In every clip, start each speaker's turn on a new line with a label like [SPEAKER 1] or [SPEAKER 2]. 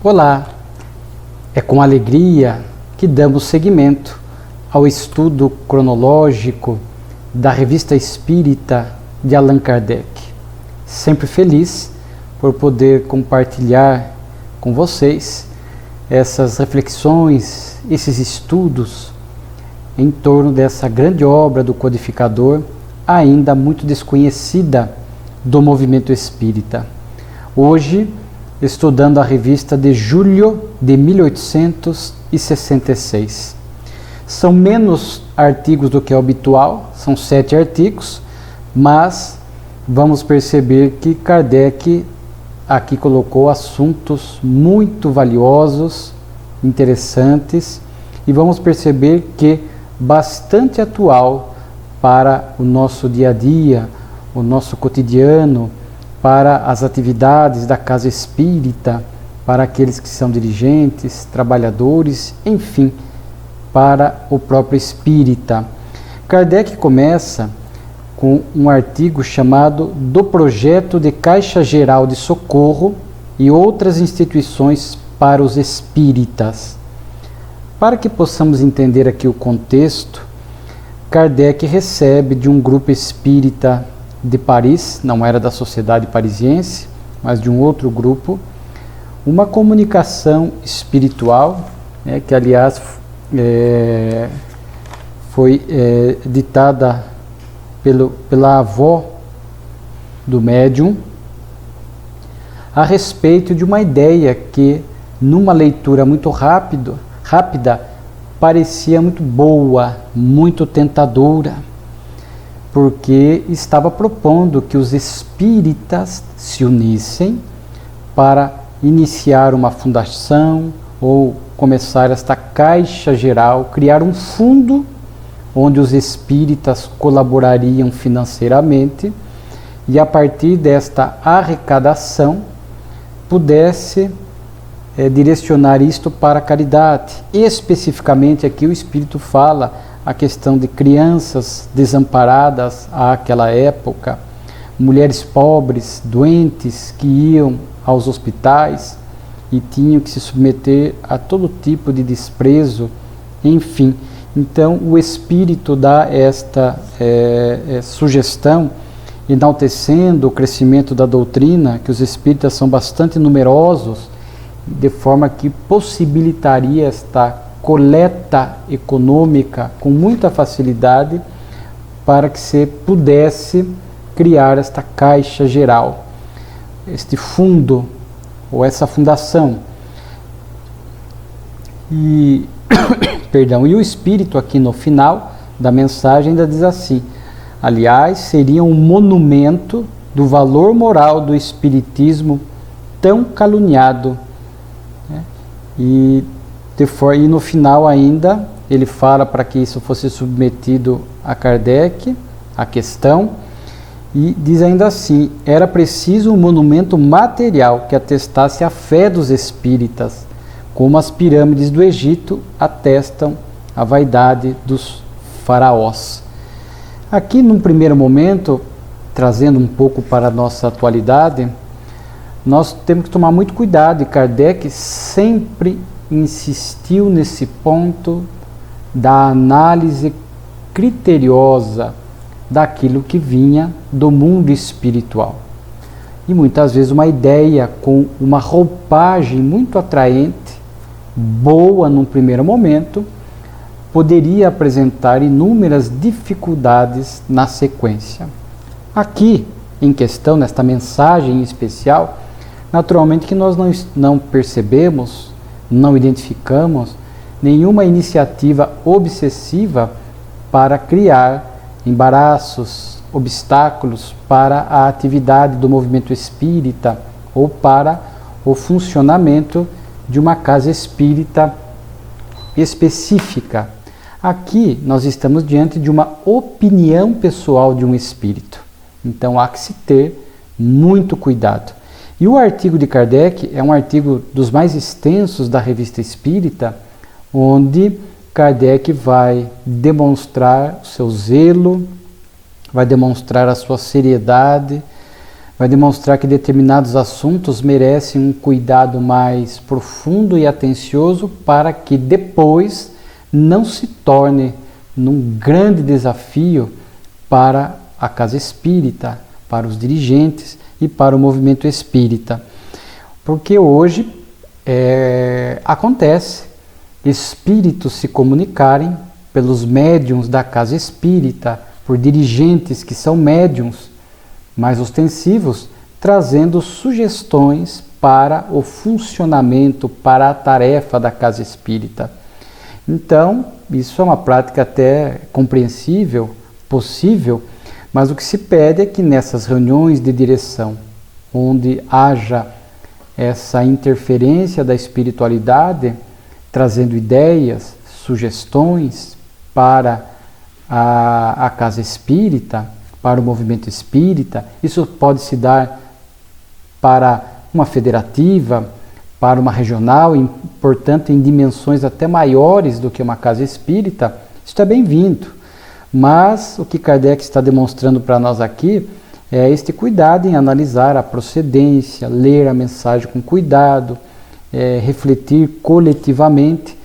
[SPEAKER 1] Olá, é com alegria que damos seguimento ao estudo cronológico da Revista Espírita de Allan Kardec. Sempre feliz por poder compartilhar com vocês essas reflexões, esses estudos em torno dessa grande obra do codificador, ainda muito desconhecida do movimento espírita. Hoje, estudando a revista de julho de 1866. São menos artigos do que é habitual, são 7 artigos, mas vamos perceber que Kardec aqui colocou assuntos muito valiosos, interessantes, e vamos perceber que bastante atual para o nosso dia a dia, o nosso cotidiano, para as atividades da casa espírita, para aqueles que são dirigentes, trabalhadores, enfim, para o próprio espírita. Kardec começa com um artigo chamado Do Projeto de Caixa Geral de Socorro e outras instituições para os espíritas. Para que possamos entender aqui o contexto, Kardec recebe de um grupo espírita de Paris, não era da Sociedade Parisiense, mas de um outro grupo, uma comunicação espiritual, que aliás foi ditada pela avó do médium, a respeito de uma ideia que, numa leitura muito rápida, parecia muito boa, muito tentadora, porque estava propondo que os espíritas se unissem para iniciar uma fundação ou começar esta caixa geral, criar um fundo onde os espíritas colaborariam financeiramente e a partir desta arrecadação pudesse direcionar isto para a caridade. Especificamente aqui o Espírito fala a questão de crianças desamparadas àquela época, mulheres pobres, doentes, que iam aos hospitais e tinham que se submeter a todo tipo de desprezo, enfim. Então o Espírito dá esta sugestão, enaltecendo o crescimento da doutrina, que os espíritas são bastante numerosos, de forma que possibilitaria esta coleta econômica com muita facilidade para que se pudesse criar esta caixa geral, este fundo ou essa fundação. E e o Espírito aqui no final da mensagem ainda diz assim: aliás, seria um monumento do valor moral do espiritismo tão caluniado, E no final ainda ele fala para que isso fosse submetido a Kardec, a questão, e diz ainda assim: era preciso um monumento material que atestasse a fé dos espíritas, como as pirâmides do Egito atestam a vaidade dos faraós. Aqui, num primeiro momento, trazendo um pouco para a nossa atualidade, nós temos que tomar muito cuidado, e Kardec sempre insistiu nesse ponto da análise criteriosa daquilo que vinha do mundo espiritual. E muitas vezes uma ideia com uma roupagem muito atraente, boa num primeiro momento, poderia apresentar inúmeras dificuldades na sequência. Aqui, em questão, nesta mensagem em especial, naturalmente que nós não percebemos, não identificamos nenhuma iniciativa obsessiva para criar embaraços, obstáculos para a atividade do movimento espírita ou para o funcionamento de uma casa espírita específica. Aqui nós estamos diante de uma opinião pessoal de um espírito. Então há que se ter muito cuidado. E o artigo de Kardec é um artigo dos mais extensos da Revista Espírita, onde Kardec vai demonstrar o seu zelo, vai demonstrar a sua seriedade, vai demonstrar que determinados assuntos merecem um cuidado mais profundo e atencioso para que depois não se torne num grande desafio para a casa espírita, para os dirigentes e para o movimento espírita. Porque hoje acontece espíritos se comunicarem pelos médiuns da casa espírita, por dirigentes que são médiuns mais ostensivos, trazendo sugestões para o funcionamento, para a tarefa da casa espírita. Então, isso é uma prática até compreensível, possível, mas o que se pede é que nessas reuniões de direção, onde haja essa interferência da espiritualidade, trazendo ideias, sugestões para a casa espírita, para o movimento espírita, isso pode se dar para uma federativa, para uma regional, portanto em dimensões até maiores do que uma casa espírita, isso é bem-vindo. Mas o que Kardec está demonstrando para nós aqui é este cuidado em analisar a procedência, ler a mensagem com cuidado, refletir coletivamente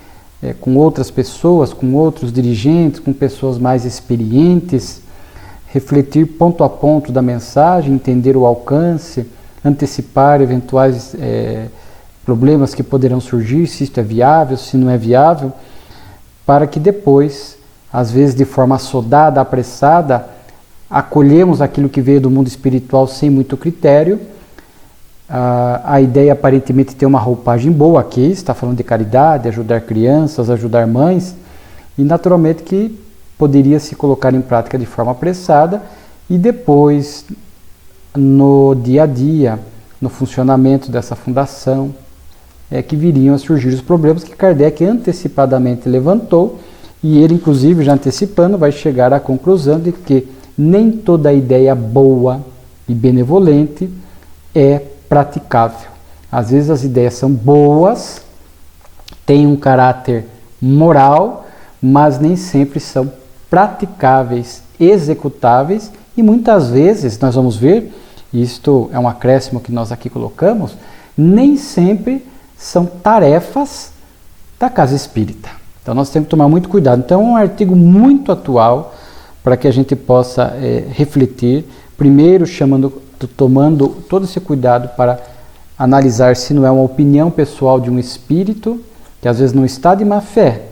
[SPEAKER 1] com outras pessoas, com outros dirigentes, com pessoas mais experientes, refletir ponto a ponto da mensagem, entender o alcance, antecipar eventuais problemas que poderão surgir, se isto é viável, se não é viável, para que depois, às vezes de forma assodada, apressada, acolhemos aquilo que veio do mundo espiritual sem muito critério. A ideia aparentemente tem uma roupagem boa aqui, está falando de caridade, ajudar crianças, ajudar mães, e naturalmente que poderia se colocar em prática de forma apressada e depois, no dia a dia, no funcionamento dessa fundação, que viriam a surgir os problemas que Kardec antecipadamente levantou, e ele, inclusive, já antecipando, vai chegar à conclusão de que nem toda ideia boa e benevolente é praticável. Às vezes as ideias são boas, têm um caráter moral, mas nem sempre são praticáveis, executáveis, e muitas vezes, nós vamos ver, isto é um acréscimo que nós aqui colocamos, nem sempre são tarefas da casa espírita. Então nós temos que tomar muito cuidado. Então é um artigo muito atual para que a gente possa refletir, primeiro tomando todo esse cuidado para analisar se não é uma opinião pessoal de um espírito, que às vezes não está de má fé,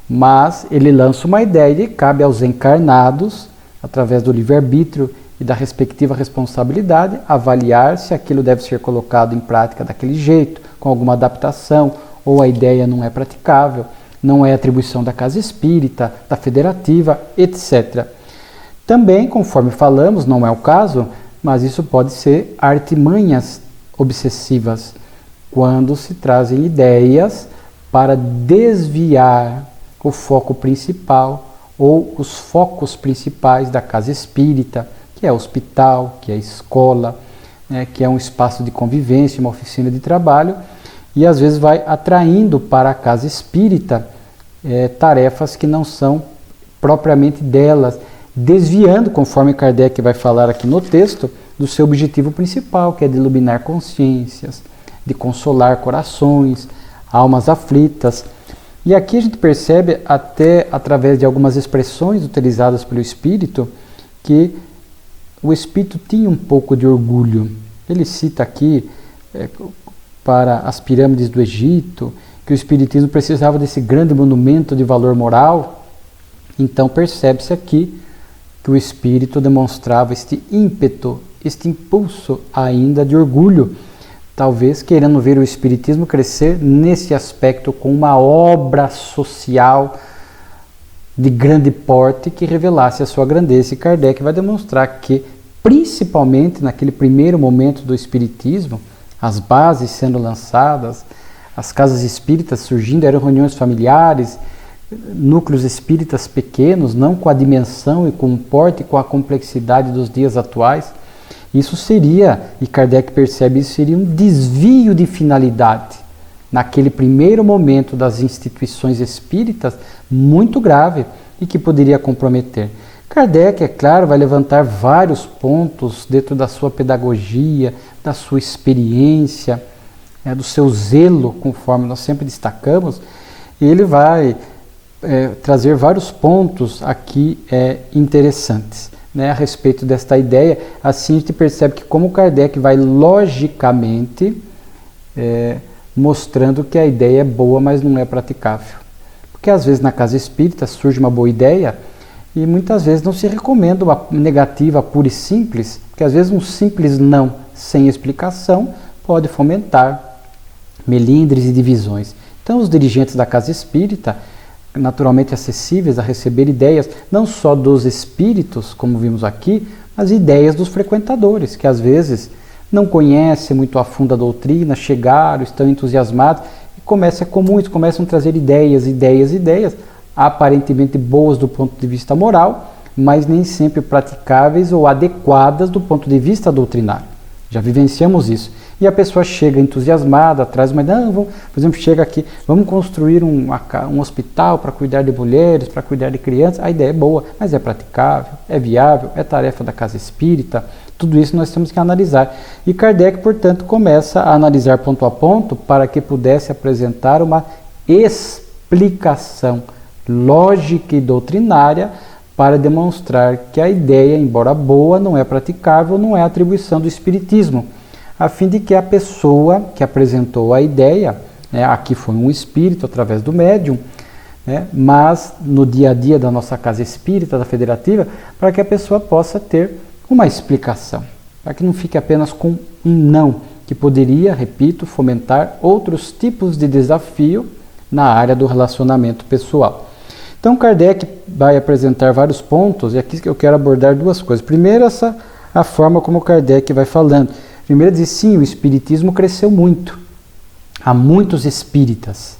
[SPEAKER 1] mas ele lança uma ideia e cabe aos encarnados, através do livre-arbítrio e da respectiva responsabilidade, avaliar se aquilo deve ser colocado em prática daquele jeito, com alguma adaptação, ou a ideia não é praticável, não é atribuição da casa espírita, da federativa, etc. Também, conforme falamos, não é o caso, mas isso pode ser artimanhas obsessivas, quando se trazem ideias para desviar o foco principal ou os focos principais da casa espírita, que é o hospital, que é a escola, que é um espaço de convivência, uma oficina de trabalho, e às vezes vai atraindo para a casa espírita tarefas que não são propriamente delas, desviando, conforme Kardec vai falar aqui no texto, do seu objetivo principal, que é de iluminar consciências, de consolar corações, almas aflitas. E aqui a gente percebe, até através de algumas expressões utilizadas pelo Espírito, que o Espírito tinha um pouco de orgulho. Ele cita aqui, para as pirâmides do Egito, que o Espiritismo precisava desse grande monumento de valor moral. Então percebe-se aqui que o Espírito demonstrava este ímpeto, este impulso ainda de orgulho, talvez querendo ver o Espiritismo crescer nesse aspecto com uma obra social de grande porte que revelasse a sua grandeza. E Kardec vai demonstrar que, principalmente naquele primeiro momento do Espiritismo, as bases sendo lançadas, as casas espíritas surgindo, eram reuniões familiares, núcleos espíritas pequenos, não com a dimensão e com o porte e com a complexidade dos dias atuais. Isso seria, e Kardec percebe isso, seria um desvio de finalidade naquele primeiro momento das instituições espíritas, muito grave e que poderia comprometer. Kardec, é claro, vai levantar vários pontos dentro da sua pedagogia, da sua experiência, do seu zelo, conforme nós sempre destacamos, e ele vai trazer vários pontos aqui interessantes, né, a respeito desta ideia. Assim a gente percebe que como Kardec vai logicamente mostrando que a ideia é boa, mas não é praticável. Porque às vezes na casa espírita surge uma boa ideia e muitas vezes não se recomenda uma negativa pura e simples, porque às vezes um simples não sem explicação pode fomentar melindres e divisões. Então os dirigentes da casa espírita, naturalmente acessíveis a receber ideias, não só dos espíritos, como vimos aqui, mas ideias dos frequentadores, que às vezes não conhecem muito a fundo a doutrina, chegaram, estão entusiasmados, e começam a trazer ideias, aparentemente boas do ponto de vista moral, mas nem sempre praticáveis ou adequadas do ponto de vista doutrinário. Já vivenciamos isso. E a pessoa chega entusiasmada, traz uma ideia, por exemplo, chega aqui, vamos construir um hospital para cuidar de mulheres, para cuidar de crianças. A ideia é boa, mas é praticável, é viável, é tarefa da casa espírita. Tudo isso nós temos que analisar. E Kardec, portanto, começa a analisar ponto a ponto para que pudesse apresentar uma explicação lógica e doutrinária para demonstrar que a ideia, embora boa, não é praticável, não é atribuição do espiritismo, a fim de que a pessoa que apresentou a ideia, aqui foi um espírito através do médium, mas no dia a dia da nossa casa espírita, da federativa, para que a pessoa possa ter uma explicação, para que não fique apenas com um não, que poderia, repito, fomentar outros tipos de desafio na área do relacionamento pessoal. Então Kardec vai apresentar vários pontos, e aqui eu quero abordar duas coisas. Primeiro, a forma como Kardec vai falando. Primeiro, diz sim, o espiritismo cresceu muito. Há muitos espíritas.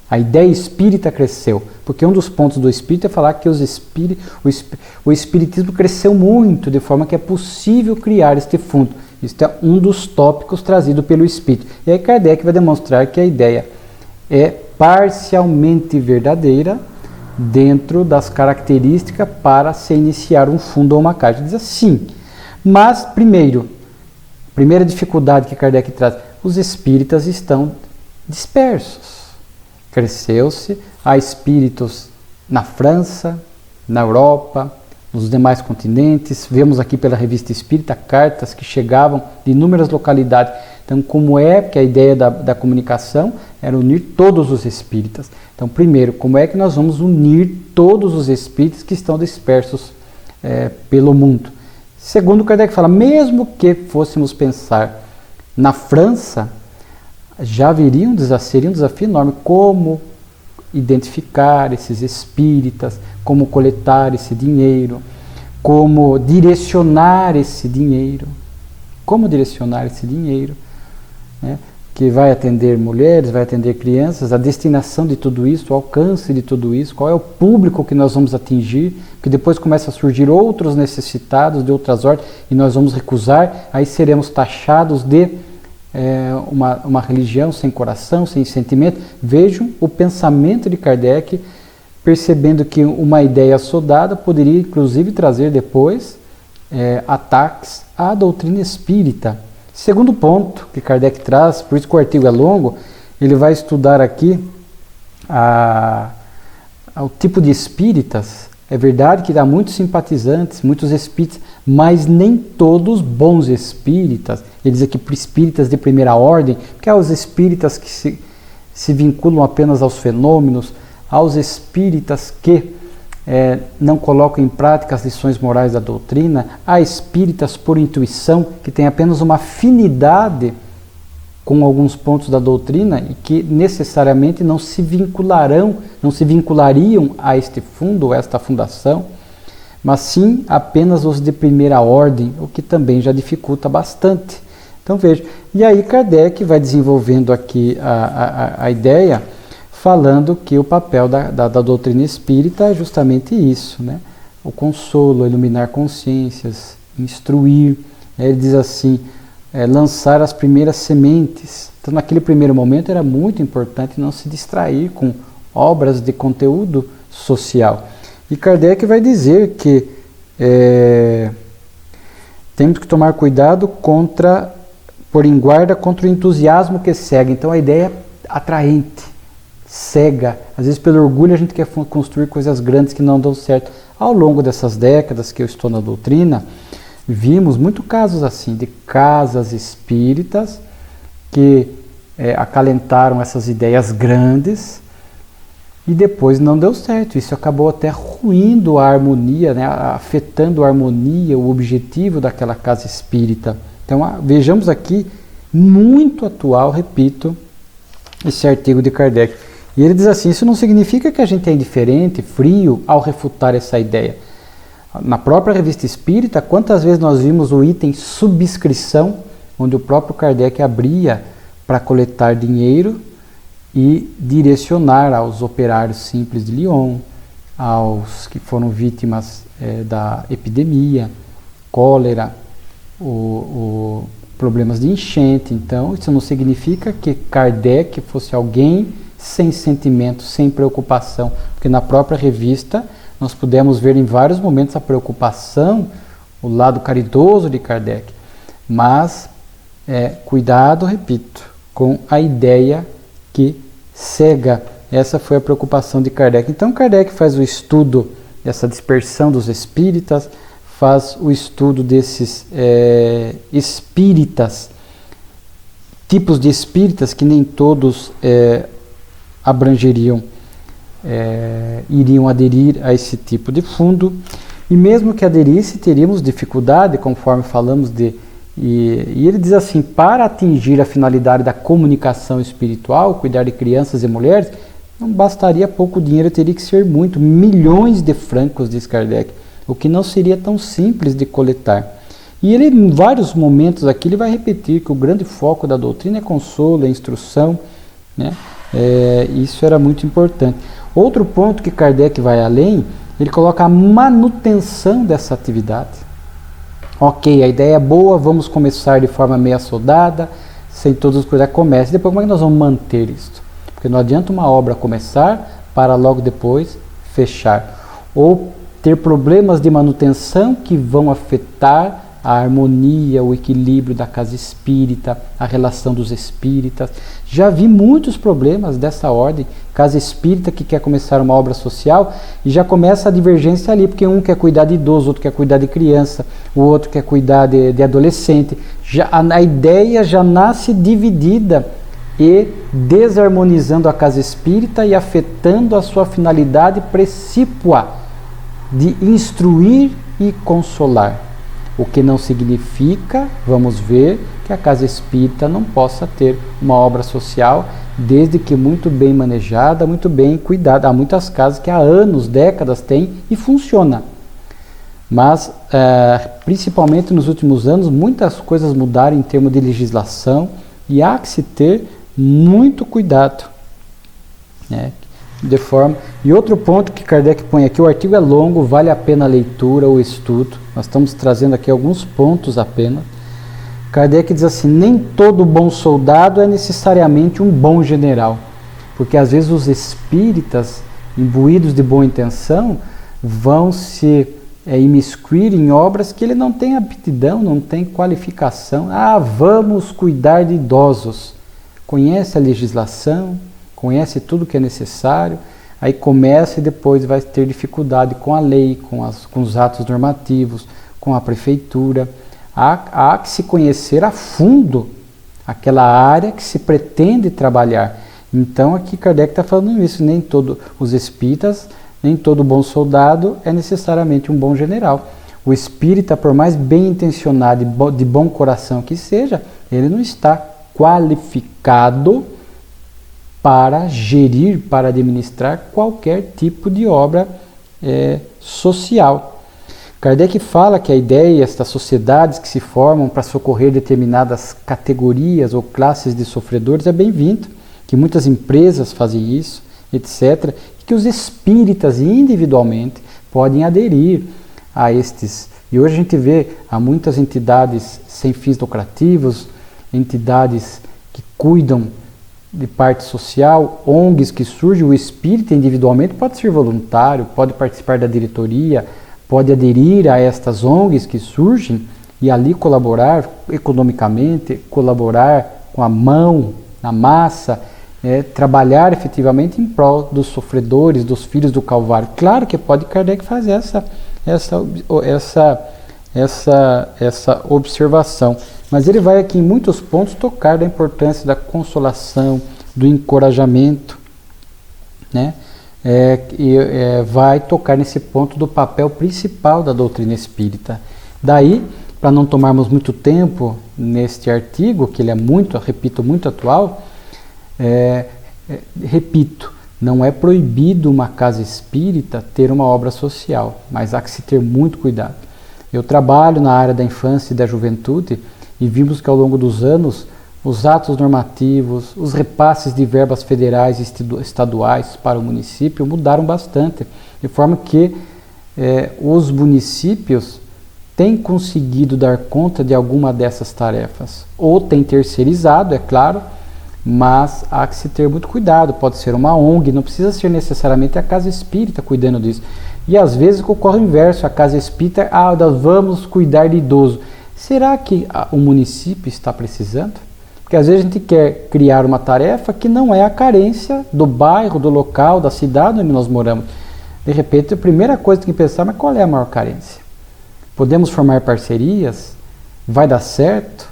[SPEAKER 1] A ideia espírita cresceu, porque um dos pontos do espírito é falar que o espiritismo cresceu muito, de forma que é possível criar este fundo. Isso é um dos tópicos trazido pelo espírito. E aí Kardec vai demonstrar que a ideia é parcialmente verdadeira dentro das características para se iniciar um fundo ou uma caixa. Diz assim, mas primeira dificuldade que Kardec traz, os espíritas estão dispersos. Cresceu-se, há espíritos na França, na Europa, nos demais continentes. Vemos aqui pela Revista Espírita cartas que chegavam de inúmeras localidades. Então, como é que a ideia da comunicação era unir todos os espíritas? Então, primeiro, como é que nós vamos unir todos os espíritos que estão dispersos pelo mundo? Segundo, Kardec fala, mesmo que fôssemos pensar na França, já seria um desafio enorme como identificar esses espíritas, como coletar esse dinheiro, como direcionar esse dinheiro, né? Que vai atender mulheres, vai atender crianças, a destinação de tudo isso, o alcance de tudo isso, qual é o público que nós vamos atingir, que depois começa a surgir outros necessitados de outras ordens e nós vamos recusar, aí seremos taxados de uma religião sem coração, sem sentimento. Vejam o pensamento de Kardec, percebendo que uma ideia assodada poderia inclusive trazer depois ataques à doutrina espírita. Segundo ponto que Kardec traz, por isso que o artigo é longo, ele vai estudar aqui o tipo de espíritas. É verdade que há muitos simpatizantes, muitos espíritas, mas nem todos bons espíritas. Ele diz aqui por espíritas de primeira ordem, porque há os espíritas que se vinculam apenas aos fenômenos, aos espíritas que não colocam em prática as lições morais da doutrina, há espíritas por intuição que têm apenas uma afinidade com alguns pontos da doutrina e que necessariamente não se vinculariam a este fundo, a esta fundação, mas sim apenas os de primeira ordem, o que também já dificulta bastante. Então veja, e aí Kardec vai desenvolvendo aqui a ideia, falando que o papel da doutrina espírita é justamente isso, né? O consolo, iluminar consciências, instruir. Ele diz assim, lançar as primeiras sementes. Então, naquele primeiro momento era muito importante não se distrair com obras de conteúdo social. E Kardec vai dizer que temos que tomar cuidado pôr em guarda contra o entusiasmo que cega. Então a ideia é atraente, cega. Às vezes pelo orgulho a gente quer construir coisas grandes que não dão certo. Ao longo dessas décadas que eu estou na doutrina, vimos muitos casos assim, de casas espíritas que acalentaram essas ideias grandes e depois não deu certo. Isso acabou até ruindo a harmonia, né? Afetando a harmonia, o objetivo daquela casa espírita. Então vejamos aqui, muito atual, repito, esse artigo de Kardec. E ele diz assim, isso não significa que a gente é indiferente, frio, ao refutar essa ideia. Na própria Revista Espírita, quantas vezes nós vimos o item subscrição, onde o próprio Kardec abria para coletar dinheiro e direcionar aos operários simples de Lyon, aos que foram vítimas da epidemia, cólera, problemas de enchente. Então, isso não significa que Kardec fosse alguém sem sentimento, sem preocupação, porque na própria revista nós pudemos ver em vários momentos a preocupação, o lado caridoso de Kardec. Mas, cuidado, repito, com a ideia que cega. Essa foi a preocupação de Kardec. Então, Kardec faz o estudo dessa dispersão dos espíritas, faz o estudo desses espíritas, tipos de espíritas que nem todos abrangeriam, iriam aderir a esse tipo de fundo, e mesmo que aderisse, teríamos dificuldade, conforme falamos e ele diz assim, para atingir a finalidade da comunicação espiritual, cuidar de crianças e mulheres, não bastaria pouco dinheiro, teria que ser muito, milhões de francos, diz Kardec, o que não seria tão simples de coletar. E ele, em vários momentos aqui, ele vai repetir que o grande foco da doutrina é consolo, é instrução, né? Isso era muito importante. Outro ponto que Kardec vai além, ele coloca a manutenção dessa atividade. Ok, a ideia é boa, vamos começar de forma meia soldada, sem todas as coisas, comece. Depois, como é que nós vamos manter isso? Porque não adianta uma obra começar para logo depois fechar. Ou ter problemas de manutenção que vão afetar a harmonia, o equilíbrio da casa espírita, a relação dos espíritas. Já vi muitos problemas dessa ordem, casa espírita que quer começar uma obra social e já começa a divergência ali, porque um quer cuidar de idoso, outro quer cuidar de criança, o outro quer cuidar de adolescente. A ideia já nasce dividida e desarmonizando a casa espírita e afetando a sua finalidade precípua de instruir e consolar. O que não significa, vamos ver, que a casa espírita não possa ter uma obra social, desde que muito bem manejada, muito bem cuidada. Há muitas casas que há anos, décadas têm e funciona. Mas, principalmente nos últimos anos, muitas coisas mudaram em termos de legislação e há que se ter muito cuidado, né? De forma... E outro ponto que Kardec põe aqui, o artigo é longo, vale a pena a leitura ou estudo. Nós estamos trazendo aqui alguns pontos apenas. Kardec diz assim, nem todo bom soldado é necessariamente um bom general, porque às vezes os espíritas, imbuídos de boa intenção, vão se imiscuir em obras que ele não tem aptidão, não tem qualificação. Vamos cuidar de idosos. Conhece a legislação, conhece tudo que é necessário, aí começa e depois vai ter dificuldade com a lei, com os atos normativos, com a prefeitura. Há que se conhecer a fundo aquela área que se pretende trabalhar. Então aqui Kardec está falando isso, nem todos os espíritas, nem todo bom soldado é necessariamente um bom general. O espírita, por mais bem intencionado e de bom coração que seja, ele não está qualificado para gerir, para administrar qualquer tipo de obra social. Kardec fala que a ideia das sociedades que se formam para socorrer determinadas categorias ou classes de sofredores é bem-vindo, que muitas empresas fazem isso, etc., e que os espíritas individualmente podem aderir a estes. E hoje a gente vê há muitas entidades sem fins lucrativos, entidades que cuidam de parte social, ONGs que surgem, o espírita individualmente pode ser voluntário, pode participar da diretoria, pode aderir a estas ONGs que surgem e ali colaborar economicamente, colaborar com a mão, na massa, trabalhar efetivamente em prol dos sofredores, dos filhos do Calvário. Claro que pode Kardec fazer essa observação, mas ele vai aqui em muitos pontos tocar da importância da consolação, do encorajamento, né? Vai tocar nesse ponto do papel principal da doutrina espírita. Daí, para não tomarmos muito tempo neste artigo, que ele é muito, repito, muito atual, repito, não é proibido uma casa espírita ter uma obra social, mas há que se ter muito cuidado. Eu trabalho na área da infância e da juventude e vimos que ao longo dos anos os atos normativos, os repasses de verbas federais e estaduais para o município mudaram bastante, de forma que os municípios têm conseguido dar conta de alguma dessas tarefas, ou têm terceirizado, é claro, mas há que se ter muito cuidado. Pode ser uma ONG, não precisa ser necessariamente a casa espírita cuidando disso. E às vezes ocorre o inverso, a casa espírita, nós vamos cuidar de idoso. Será que o município está precisando? Porque às vezes a gente quer criar uma tarefa que não é a carência do bairro, do local, da cidade onde nós moramos. De repente, a primeira coisa que tem que pensar, mas qual é a maior carência? Podemos formar parcerias? Vai dar certo?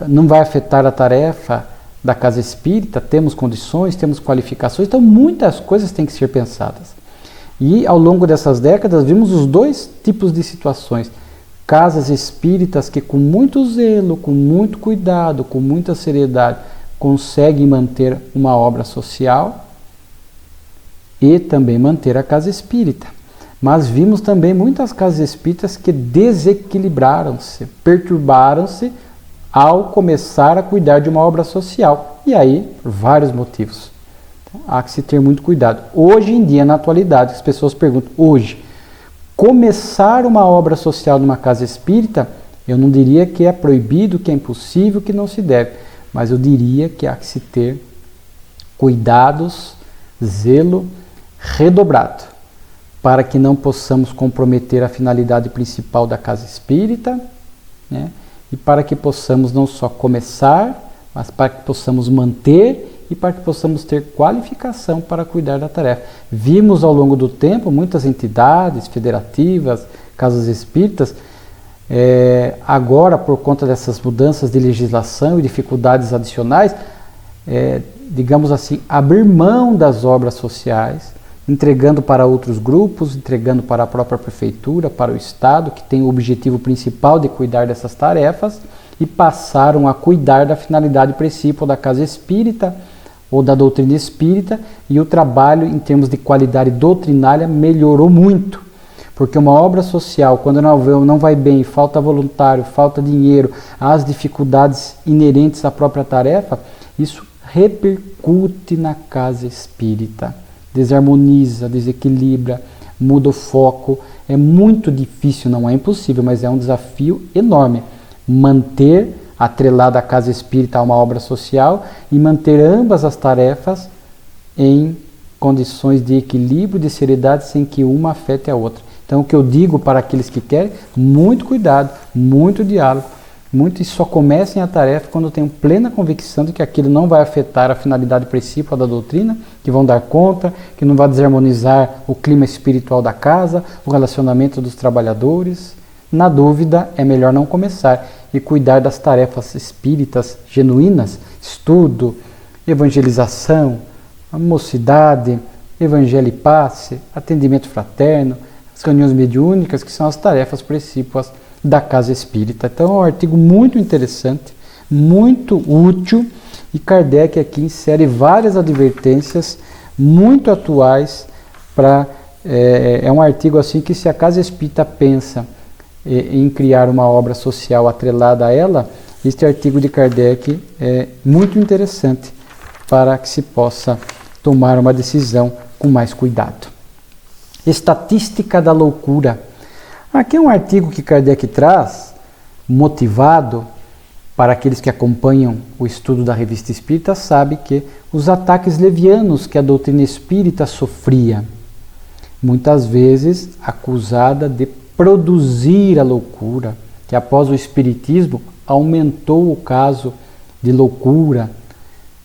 [SPEAKER 1] Não vai afetar a tarefa da casa espírita? Temos condições, temos qualificações, então muitas coisas têm que ser pensadas. E ao longo dessas décadas vimos os dois tipos de situações. Casas espíritas que com muito zelo, com muito cuidado, com muita seriedade, conseguem manter uma obra social e também manter a casa espírita. Mas vimos também muitas casas espíritas que desequilibraram-se, perturbaram-se ao começar a cuidar de uma obra social. E aí, por vários motivos. Então, há que se ter muito cuidado. Hoje em dia, na atualidade, as pessoas perguntam, hoje, começar uma obra social numa casa espírita, eu não diria que é proibido, que é impossível, que não se deve, mas eu diria que há que se ter cuidados, zelo redobrado, para que não possamos comprometer a finalidade principal da casa espírita, né? E para que possamos não só começar, mas para que possamos manter e para que possamos ter qualificação para cuidar da tarefa. Vimos ao longo do tempo muitas entidades federativas, casas espíritas, agora por conta dessas mudanças de legislação e dificuldades adicionais, digamos assim, abrir mão das obras sociais, entregando para outros grupos, entregando para a própria prefeitura, para o Estado, que tem o objetivo principal de cuidar dessas tarefas, e passaram a cuidar da finalidade principal da casa espírita ou da doutrina espírita, e o trabalho em termos de qualidade doutrinária melhorou muito, porque uma obra social, quando não vai bem, falta voluntário, falta dinheiro, as dificuldades inerentes à própria tarefa, isso repercute na casa espírita, desarmoniza, desequilibra, muda o foco. É muito difícil, não é impossível, mas é um desafio enorme manter atrelada a casa espírita a uma obra social e manter ambas as tarefas em condições de equilíbrio, de seriedade, sem que uma afete a outra. Então, o que eu digo para aqueles que querem, muito cuidado, muito diálogo, e só comecem a tarefa quando tenham plena convicção de que aquilo não vai afetar a finalidade principal da doutrina, que vão dar conta, que não vai desarmonizar o clima espiritual da casa, o relacionamento dos trabalhadores. Na dúvida, é melhor não começar e cuidar das tarefas espíritas genuínas, estudo, evangelização, mocidade, evangelho e passe, atendimento fraterno, as reuniões mediúnicas, que são as tarefas principais da casa espírita. Então é um artigo muito interessante, muito útil, e Kardec aqui insere várias advertências muito atuais para... É um artigo assim que, se a casa espírita pensa em criar uma obra social atrelada a ela, este artigo de Kardec é muito interessante para que se possa tomar uma decisão com mais cuidado. Estatística da loucura. Aqui é um artigo que Kardec traz, motivado, para aqueles que acompanham o estudo da Revista Espírita, sabe que os ataques levianos que a doutrina espírita sofria, muitas vezes acusada de produzir a loucura, que após o Espiritismo aumentou o caso de loucura,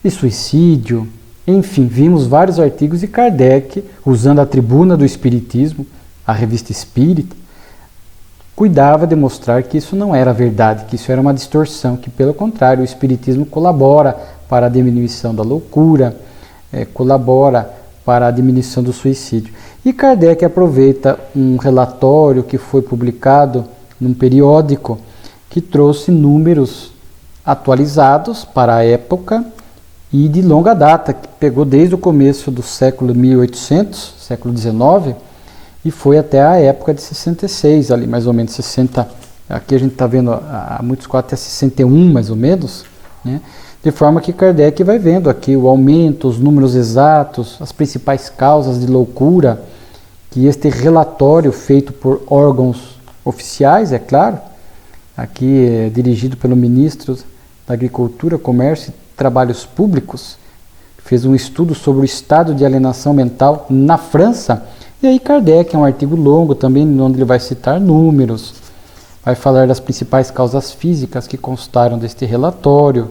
[SPEAKER 1] de suicídio, enfim, vimos vários artigos de Kardec, usando a tribuna do Espiritismo, a Revista Espírita, cuidava de mostrar que isso não era verdade, que isso era uma distorção, que pelo contrário o Espiritismo colabora para a diminuição da loucura, colabora para a diminuição do suicídio. E Kardec aproveita um relatório que foi publicado num periódico que trouxe números atualizados para a época e de longa data, que pegou desde o começo do século 1800, século XIX, e foi até a época de 66, ali mais ou menos 60, aqui a gente está vendo há muitos quadros até 61 mais ou menos, né? De forma que Kardec vai vendo aqui o aumento, os números exatos, as principais causas de loucura, que este relatório feito por órgãos oficiais, é claro, aqui é dirigido pelo ministro da Agricultura, Comércio e Trabalhos Públicos, fez um estudo sobre o estado de alienação mental na França. E aí Kardec é um artigo longo também, onde ele vai citar números, vai falar das principais causas físicas que constaram deste relatório,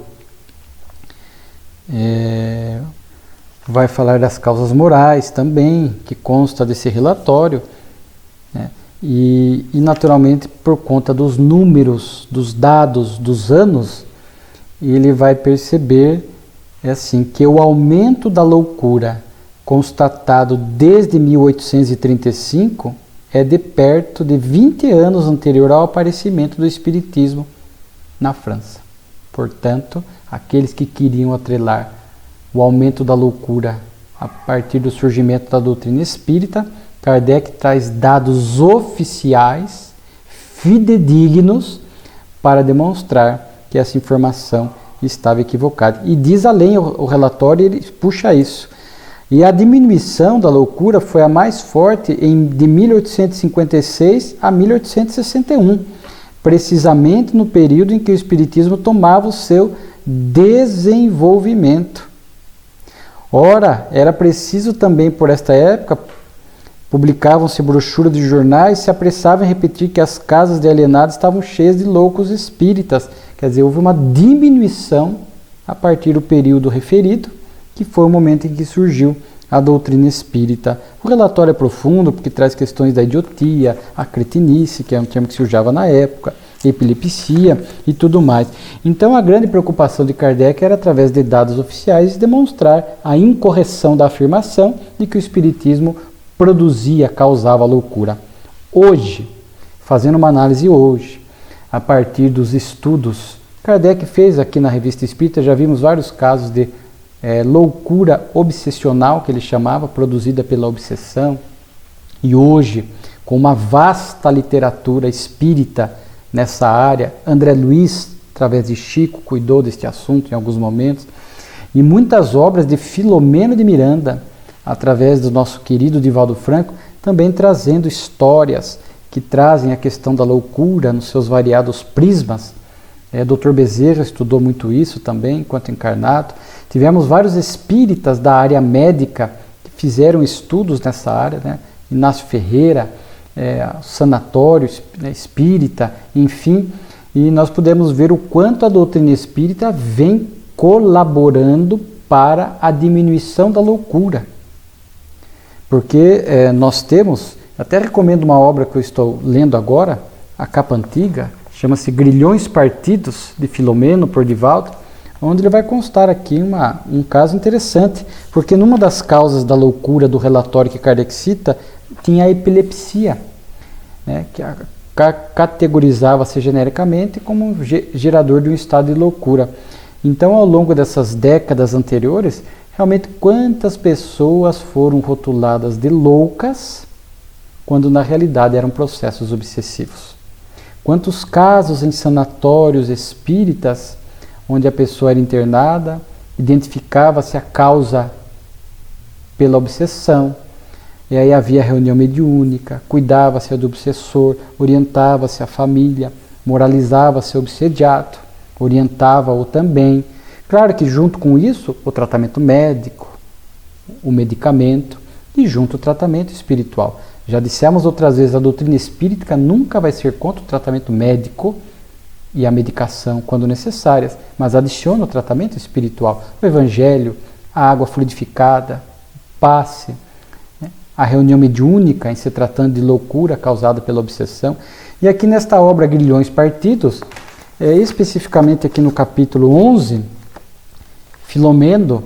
[SPEAKER 1] vai falar das causas morais também, que consta desse relatório, né? E naturalmente, por conta dos números, dos dados, dos anos, ele vai perceber assim, que o aumento da loucura constatado desde 1835 é de perto de 20 anos anterior ao aparecimento do Espiritismo na França. Portanto, aqueles que queriam atrelar o aumento da loucura a partir do surgimento da doutrina espírita, Kardec traz dados oficiais, fidedignos, para demonstrar que essa informação estava equivocada. E diz além o relatório, ele puxa isso. E a diminuição da loucura foi a mais forte de 1856 a 1861, precisamente no período em que o Espiritismo tomava o seu desenvolvimento. Ora, era preciso também, por esta época, publicavam-se brochuras de jornais, se apressavam em repetir que as casas de alienados estavam cheias de loucos espíritas. Quer dizer, houve uma diminuição a partir do período referido, que foi o momento em que surgiu a doutrina espírita. O relatório é profundo, porque traz questões da idiotia, a cretinice, que é um termo que se usava na época, epilepsia e tudo mais. Então, a grande preocupação de Kardec era, através de dados oficiais, demonstrar a incorreção da afirmação de que o espiritismo produzia, causava loucura. Hoje, fazendo uma análise hoje, a partir dos estudos, Kardec fez aqui na Revista Espírita, já vimos vários casos de loucura obsessional, que ele chamava, produzida pela obsessão. E hoje, com uma vasta literatura espírita nessa área, André Luiz, através de Chico, cuidou deste assunto em alguns momentos, e muitas obras de Filomeno de Miranda, através do nosso querido Divaldo Franco, também trazendo histórias que trazem a questão da loucura nos seus variados prismas. Dr. Bezerra estudou muito isso também, enquanto encarnado. Tivemos vários espíritas da área médica que fizeram estudos nessa área, né? Inácio Ferreira, sanatório espírita, enfim, e nós podemos ver o quanto a doutrina espírita vem colaborando para a diminuição da loucura. Porque nós temos, até recomendo uma obra que eu estou lendo agora, a capa antiga, chama-se Grilhões Partidos, de Filomeno, por Divaldo, onde ele vai constar aqui um caso interessante, porque numa das causas da loucura do relatório que Kardec cita, tinha a epilepsia, né, que categorizava-se genericamente como um gerador de um estado de loucura. Então, ao longo dessas décadas anteriores, realmente quantas pessoas foram rotuladas de loucas, quando na realidade eram processos obsessivos. Quantos casos em sanatórios espíritas, onde a pessoa era internada, identificava-se a causa pela obsessão, e aí havia reunião mediúnica, cuidava-se do obsessor, orientava-se a família, moralizava-se o obsediado, orientava-o também. Claro que junto com isso, o tratamento médico, o medicamento, e junto o tratamento espiritual. Já dissemos outras vezes, a doutrina espírita nunca vai ser contra o tratamento médico e a medicação quando necessárias, mas adiciona o tratamento espiritual, o evangelho, a água fluidificada, o passe, né? A reunião mediúnica em se tratando de loucura causada pela obsessão. E aqui nesta obra Grilhões Partidos, especificamente aqui no capítulo 11, Filomeno,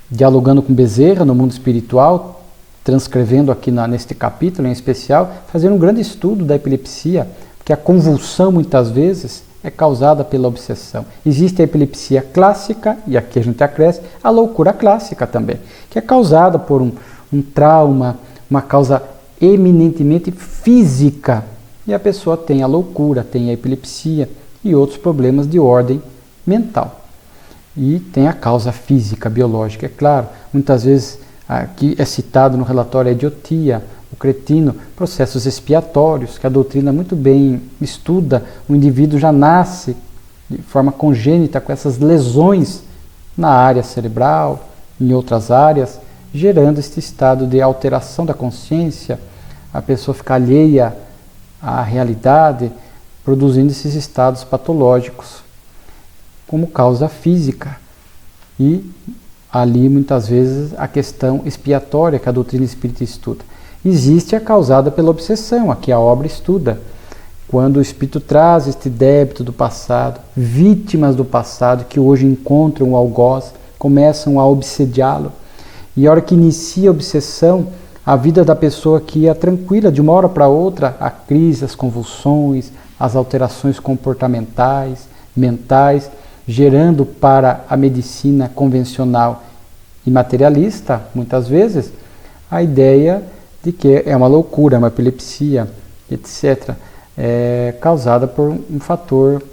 [SPEAKER 1] dialogando com Bezerra no mundo espiritual, transcrevendo aqui neste capítulo em especial, fazendo um grande estudo da epilepsia, porque a convulsão muitas vezes é causada pela obsessão. Existe a epilepsia clássica, e aqui a gente acresce a loucura clássica também, que é causada por um trauma, uma causa eminentemente física, e a pessoa tem a loucura, tem a epilepsia e outros problemas de ordem mental. E tem a causa física, biológica, é claro. Muitas vezes aqui é citado no relatório a idiotia, o cretino, processos expiatórios, que a doutrina muito bem estuda. O indivíduo já nasce de forma congênita com essas lesões na área cerebral, em outras áreas, gerando este estado de alteração da consciência, a pessoa fica alheia à realidade, produzindo esses estados patológicos como causa física. E ali muitas vezes a questão expiatória que a doutrina espírita estuda. Existe a causada pela obsessão, aqui a obra estuda. Quando o espírito traz este débito do passado, vítimas do passado que hoje encontram o algoz, começam a obsediá-lo. E a hora que inicia a obsessão, a vida da pessoa que ia tranquila de uma hora para outra, a crise, as convulsões, as alterações comportamentais, mentais, gerando para a medicina convencional e materialista, muitas vezes, a ideia de que é uma loucura, uma epilepsia, etc., causada por um fator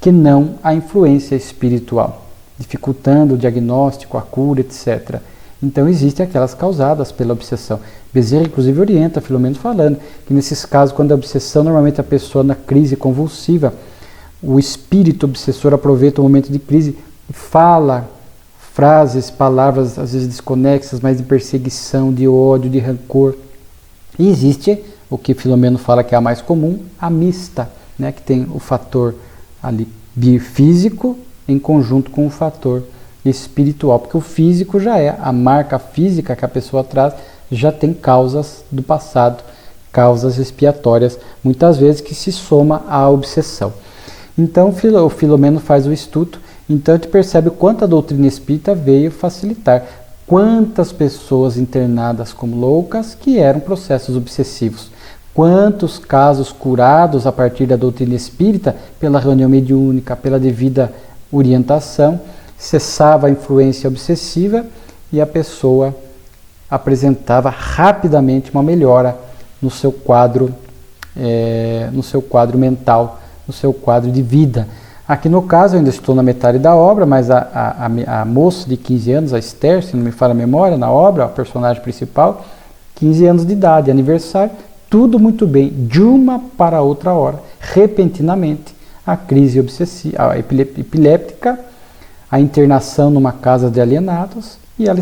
[SPEAKER 1] que não a influência espiritual, dificultando o diagnóstico, a cura, etc. Então existem aquelas causadas pela obsessão. Bezerra inclusive orienta Filomeno falando que nesses casos, quando a obsessão, normalmente a pessoa na crise convulsiva, o espírito obsessor aproveita o momento de crise e fala frases, palavras às vezes desconexas, mas de perseguição, de ódio, de rancor. E existe o que Filomeno fala que é a mais comum, a mista, né, que tem o fator ali biofísico em conjunto com o fator espiritual, porque o físico já é a marca física que a pessoa traz, já tem causas do passado, causas expiatórias, muitas vezes que se soma à obsessão. Então o Filomeno faz o estudo, então a gente percebe o quanto a doutrina espírita veio facilitar. Quantas pessoas internadas como loucas que eram processos obsessivos. Quantos casos curados a partir da doutrina espírita pela reunião mediúnica, pela devida orientação, cessava a influência obsessiva e a pessoa apresentava rapidamente uma melhora no seu quadro mental, no seu quadro de vida. Aqui no caso, eu ainda estou na metade da obra, mas a moça de 15 anos, a Esther, se não me falha a memória, na obra, a personagem principal, 15 anos de idade, aniversário, tudo muito bem, de uma para outra hora, repentinamente, a crise obsessiva, a epiléptica, a internação numa casa de alienados, e ela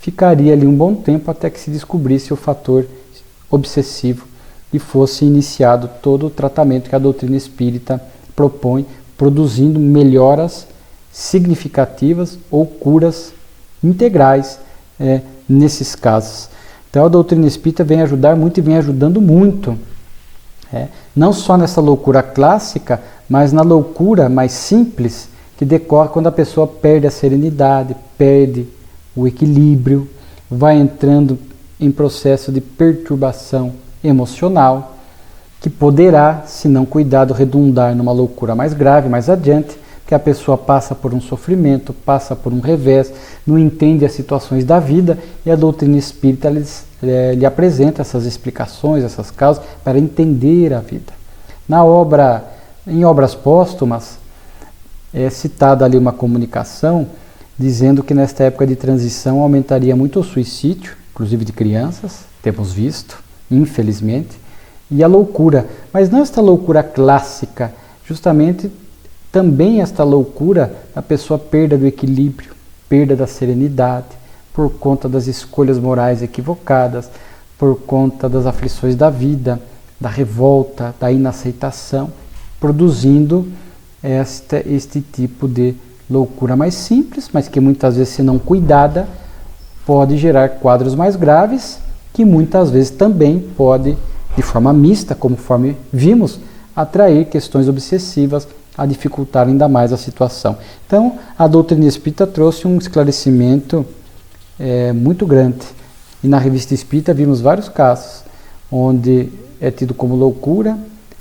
[SPEAKER 1] ficaria ali um bom tempo até que se descobrisse o fator obsessivo e fosse iniciado todo o tratamento que a doutrina espírita propõe, produzindo melhoras significativas ou curas integrais nesses casos. Então a doutrina espírita vem ajudar muito e vem ajudando muito, não só nessa loucura clássica, mas na loucura mais simples que decorre quando a pessoa perde a serenidade, perde o equilíbrio, vai entrando em processo de perturbação emocional, que poderá, se não cuidado, redundar numa loucura mais grave, mais adiante, que a pessoa passa por um sofrimento, passa por um revés, não entende as situações da vida, e a doutrina espírita lhe apresenta essas explicações, essas causas, para entender a vida. Em obras póstumas, é citada ali uma comunicação dizendo que nesta época de transição aumentaria muito o suicídio, inclusive de crianças, temos visto, infelizmente, e a loucura, mas não esta loucura clássica, justamente também esta loucura, a pessoa perda do equilíbrio, perda da serenidade, por conta das escolhas morais equivocadas, por conta das aflições da vida, da revolta, da inaceitação, produzindo este tipo de loucura mais simples, mas que muitas vezes, se não cuidada, pode gerar quadros mais graves, que muitas vezes também pode, de forma mista, conforme vimos, atrair questões obsessivas, a dificultar ainda mais a situação. Então, a doutrina espírita trouxe um esclarecimento muito grande. E na revista espírita vimos vários casos, onde é tido como loucura,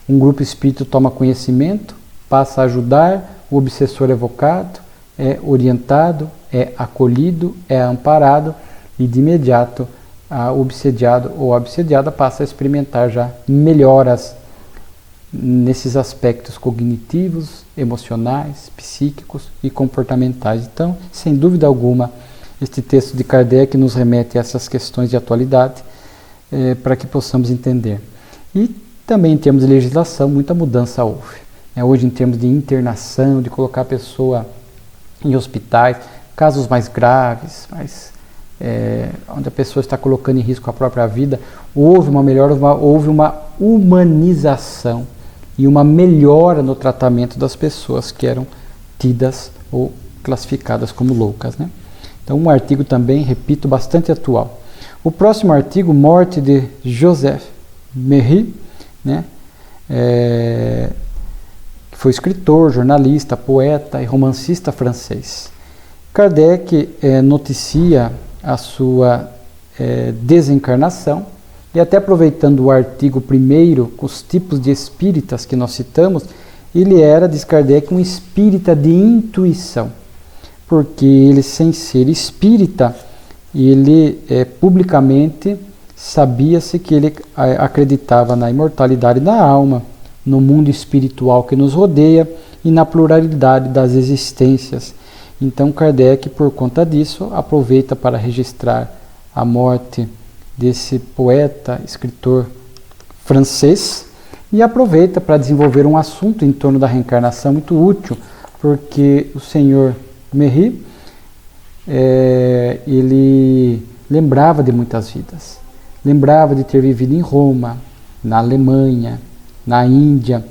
[SPEAKER 1] um grupo espírita toma conhecimento, passa a ajudar, o obsessor é evocado, é orientado, é acolhido, é amparado, e de imediato o obsediado ou a obsediada passa a experimentar já melhoras nesses aspectos cognitivos, emocionais, psíquicos e comportamentais. Então, sem dúvida alguma, este texto de Kardec nos remete a essas questões de atualidade para que possamos entender. E também em termos de legislação, muita mudança houve. Hoje, em termos de internação, de colocar a pessoa em hospitais, casos mais graves, onde a pessoa está colocando em risco a própria vida, houve uma melhora, houve uma humanização e uma melhora no tratamento das pessoas que eram tidas ou classificadas como loucas, né? Então, um artigo também, repito, bastante atual. O próximo artigo, Morte de Joseph Méry, né? Que foi escritor, jornalista, poeta e romancista francês. Kardec noticia a sua desencarnação, e até aproveitando o artigo 1º, os tipos de espíritas que nós citamos, ele era, diz Kardec, um espírita de intuição, porque ele, sem ser espírita, ele publicamente sabia-se que ele acreditava na imortalidade da alma, no mundo espiritual que nos rodeia e na pluralidade das existências. Então Kardec, por conta disso, aproveita para registrar a morte desse poeta, escritor francês, e aproveita para desenvolver um assunto em torno da reencarnação muito útil, porque o senhor Méry, ele lembrava de muitas vidas, lembrava de ter vivido em Roma, na Alemanha, na Índia,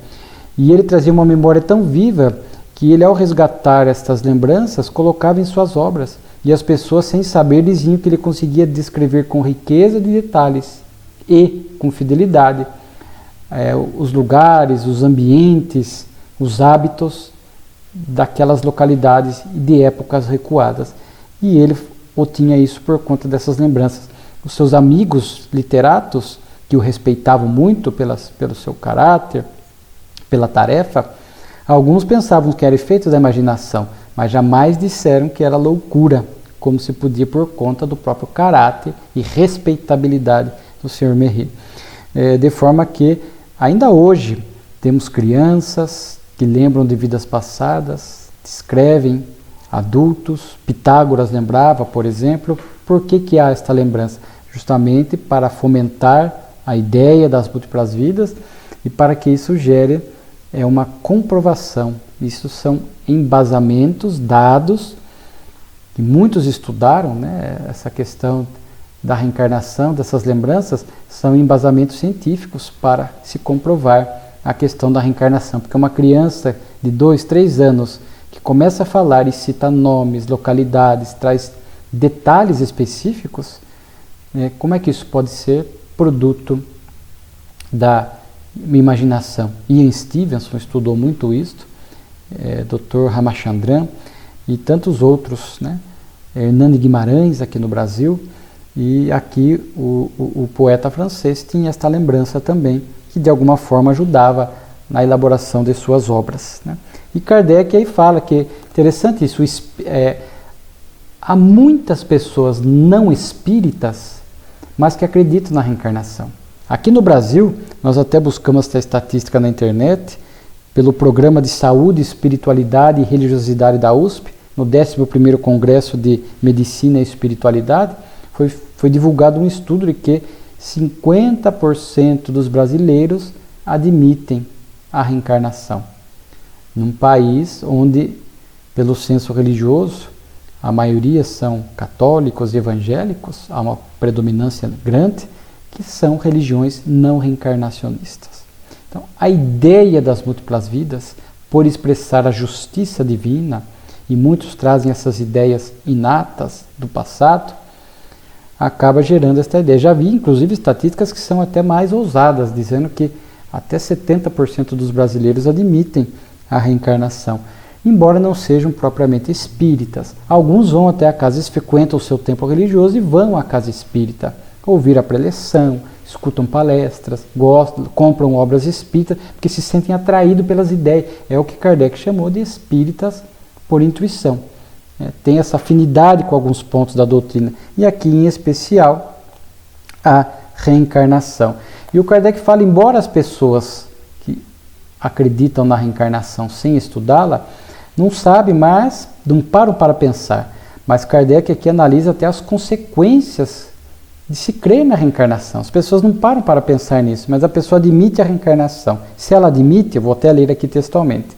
[SPEAKER 1] e ele trazia uma memória tão viva que ele, ao resgatar estas lembranças, colocava em suas obras, e as pessoas, sem saber, diziam que ele conseguia descrever com riqueza de detalhes e com fidelidade os lugares, os ambientes, os hábitos daquelas localidades e de épocas recuadas. E ele obtinha isso por conta dessas lembranças. Os seus amigos literatos, que o respeitavam muito pelo seu caráter, pela tarefa, alguns pensavam que era efeito da imaginação, mas jamais disseram que era loucura, como se podia por conta do próprio caráter e respeitabilidade do Sr. Méry. De forma que, ainda hoje, temos crianças que lembram de vidas passadas, descrevem adultos. Pitágoras lembrava, por exemplo. Por que há esta lembrança? Justamente para fomentar a ideia das múltiplas vidas e para que isso gere uma comprovação. Isso são embasamentos, dados, que muitos estudaram, né? Essa questão da reencarnação, dessas lembranças, são embasamentos científicos para se comprovar a questão da reencarnação. Porque uma criança de 2, 3 anos que começa a falar e cita nomes, localidades, traz detalhes específicos, né? Como é que isso pode ser produto da imaginação? Ian Stevenson estudou muito isto, Dr. Ramachandran e tantos outros, né? Hernani Guimarães aqui no Brasil, e aqui o poeta francês tinha esta lembrança também, que de alguma forma ajudava na elaboração de suas obras, né? E Kardec aí fala que é interessante isso, há muitas pessoas não espíritas, mas que acreditam na reencarnação. Aqui no Brasil, nós até buscamos essa estatística na internet, pelo Programa de Saúde, Espiritualidade e Religiosidade da USP, no 11º Congresso de Medicina e Espiritualidade, foi divulgado um estudo de que 50% dos brasileiros admitem a reencarnação. Num país onde, pelo senso religioso, a maioria são católicos e evangélicos, há uma predominância grande, que são religiões não reencarnacionistas. Então, a ideia das múltiplas vidas, por expressar a justiça divina, e muitos trazem essas ideias inatas do passado, acaba gerando esta ideia. Já vi, inclusive, estatísticas que são até mais ousadas, dizendo que até 70% dos brasileiros admitem a reencarnação, embora não sejam propriamente espíritas. Alguns vão até a casa, frequentam o seu templo religioso e vão à casa espírita, ouvir a preleção, escutam palestras, gostam, compram obras espíritas, porque se sentem atraídos pelas ideias. É o que Kardec chamou de espíritas por intuição. Tem essa afinidade com alguns pontos da doutrina, e aqui em especial a reencarnação. E o Kardec fala, embora as pessoas que acreditam na reencarnação sem estudá-la, não sabem, mas não param para pensar. Mas Kardec aqui analisa até as consequências de se crer na reencarnação. As pessoas não param para pensar nisso, mas a pessoa admite a reencarnação. Se ela admite, eu vou até ler aqui textualmente,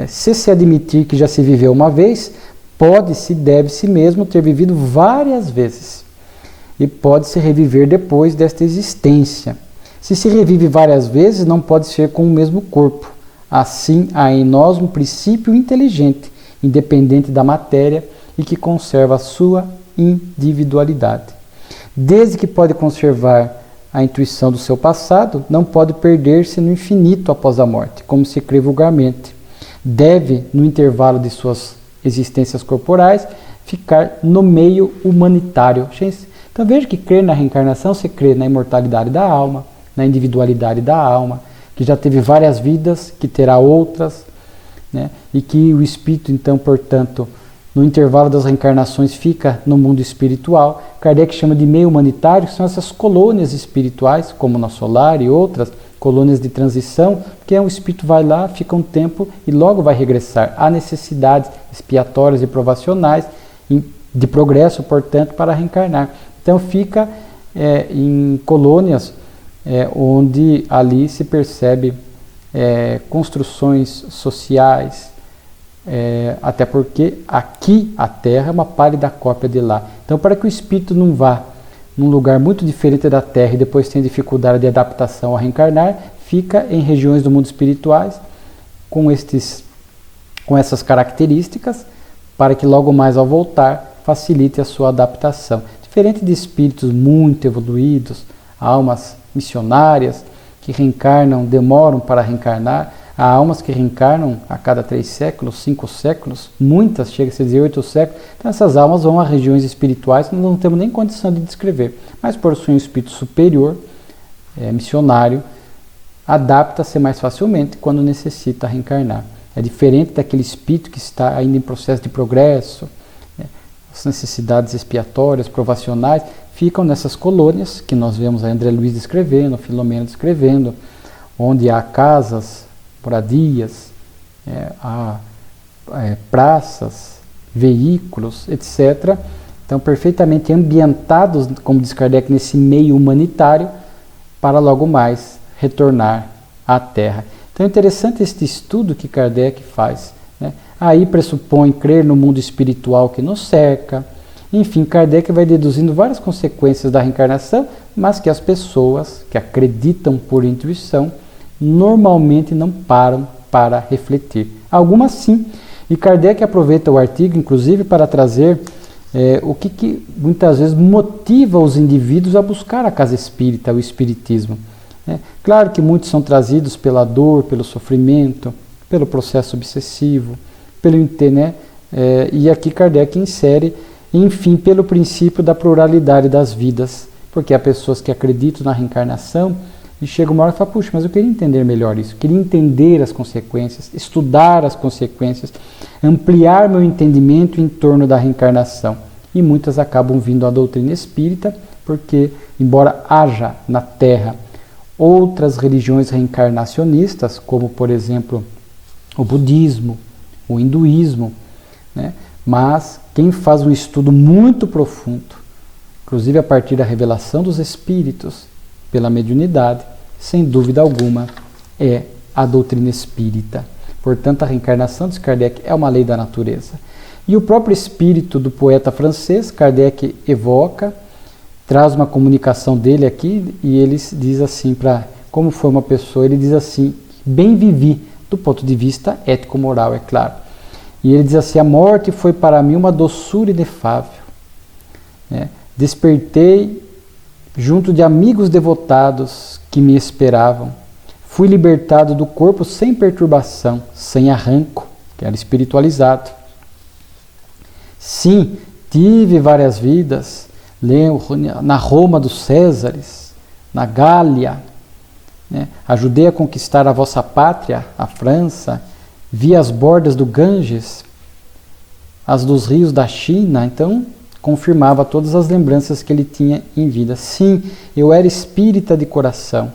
[SPEAKER 1] se admitir que já se viveu uma vez, pode-se, deve-se mesmo ter vivido várias vezes. E pode-se reviver depois desta existência. Se se revive várias vezes, não pode ser com o mesmo corpo. Assim, há em nós um princípio inteligente, independente da matéria e que conserva a sua individualidade. Desde que pode conservar a intuição do seu passado, não pode perder-se no infinito após a morte, como se crê vulgarmente. Deve, no intervalo de suas existências corporais, ficar no meio humanitário. Então veja que crer na reencarnação, você crê na imortalidade da alma, na individualidade da alma, que já teve várias vidas, que terá outras, né? E que o espírito, então, portanto, no intervalo das reencarnações fica no mundo espiritual. Kardec chama de meio humanitário, que são essas colônias espirituais, como na Solar e outras, colônias de transição, que o espírito vai lá, fica um tempo e logo vai regressar. Há necessidades expiatórias e provacionais, de progresso, portanto, para reencarnar. Então fica em colônias onde ali se percebe construções sociais, até porque aqui a Terra é uma pálida cópia de lá. Então, para que o espírito não vá num lugar muito diferente da Terra e depois tenha dificuldade de adaptação a reencarnar, fica em regiões do mundo espirituais com essas características, para que logo mais ao voltar facilite a sua adaptação. Diferente de espíritos muito evoluídos, almas missionárias que reencarnam, demoram para reencarnar, há almas que reencarnam a cada 3 séculos, 5 séculos, muitas, chega a se dizer 8 séculos. Então essas almas vão a regiões espirituais que nós não temos nem condição de descrever, mas possuem um espírito superior, missionário, adapta-se mais facilmente quando necessita reencarnar. É diferente daquele espírito que está ainda em processo de progresso, as necessidades expiatórias, provacionais, ficam nessas colônias que nós vemos a André Luiz descrevendo, a Filomena descrevendo, onde há casas, moradias, há praças, veículos, etc. Então, perfeitamente ambientados, como diz Kardec, nesse meio humanitário, para logo mais retornar à Terra. Então, é interessante este estudo que Kardec faz, né? Aí pressupõe crer no mundo espiritual que nos cerca. Enfim, Kardec vai deduzindo várias consequências da reencarnação, mas que as pessoas que acreditam por intuição normalmente não param para refletir. Algumas sim, e Kardec aproveita o artigo, inclusive, para trazer o que muitas vezes motiva os indivíduos a buscar a casa espírita, o espiritismo. Claro que muitos são trazidos pela dor, pelo sofrimento, pelo processo obsessivo, e aqui Kardec insere, enfim, pelo princípio da pluralidade das vidas, porque há pessoas que acreditam na reencarnação e chega uma hora e fala, puxa, mas eu queria entender melhor isso, queria entender as consequências, estudar as consequências, ampliar meu entendimento em torno da reencarnação. E muitas acabam vindo à doutrina espírita, porque, embora haja na Terra outras religiões reencarnacionistas, como, por exemplo, o budismo, o hinduísmo, né? Mas quem faz um estudo muito profundo, inclusive a partir da revelação dos espíritos, pela mediunidade, sem dúvida alguma, é a doutrina espírita. Portanto, a reencarnação, diz Kardec, é uma lei da natureza. E o próprio espírito do poeta francês, Kardec evoca, traz uma comunicação dele aqui, e ele diz assim, como foi uma pessoa, ele diz assim, bem vivi, do ponto de vista ético-moral, é claro. E ele diz assim, a morte foi para mim uma doçura inefável. Despertei junto de amigos devotados que me esperavam. Fui libertado do corpo sem perturbação, sem arranco, que era espiritualizado. Sim, tive várias vidas, na Roma dos Césares, na Gália, ajudei a conquistar a vossa pátria, a França, vi as bordas do Ganges, as dos rios da China, então confirmava todas as lembranças que ele tinha em vida. Sim, eu era espírita de coração,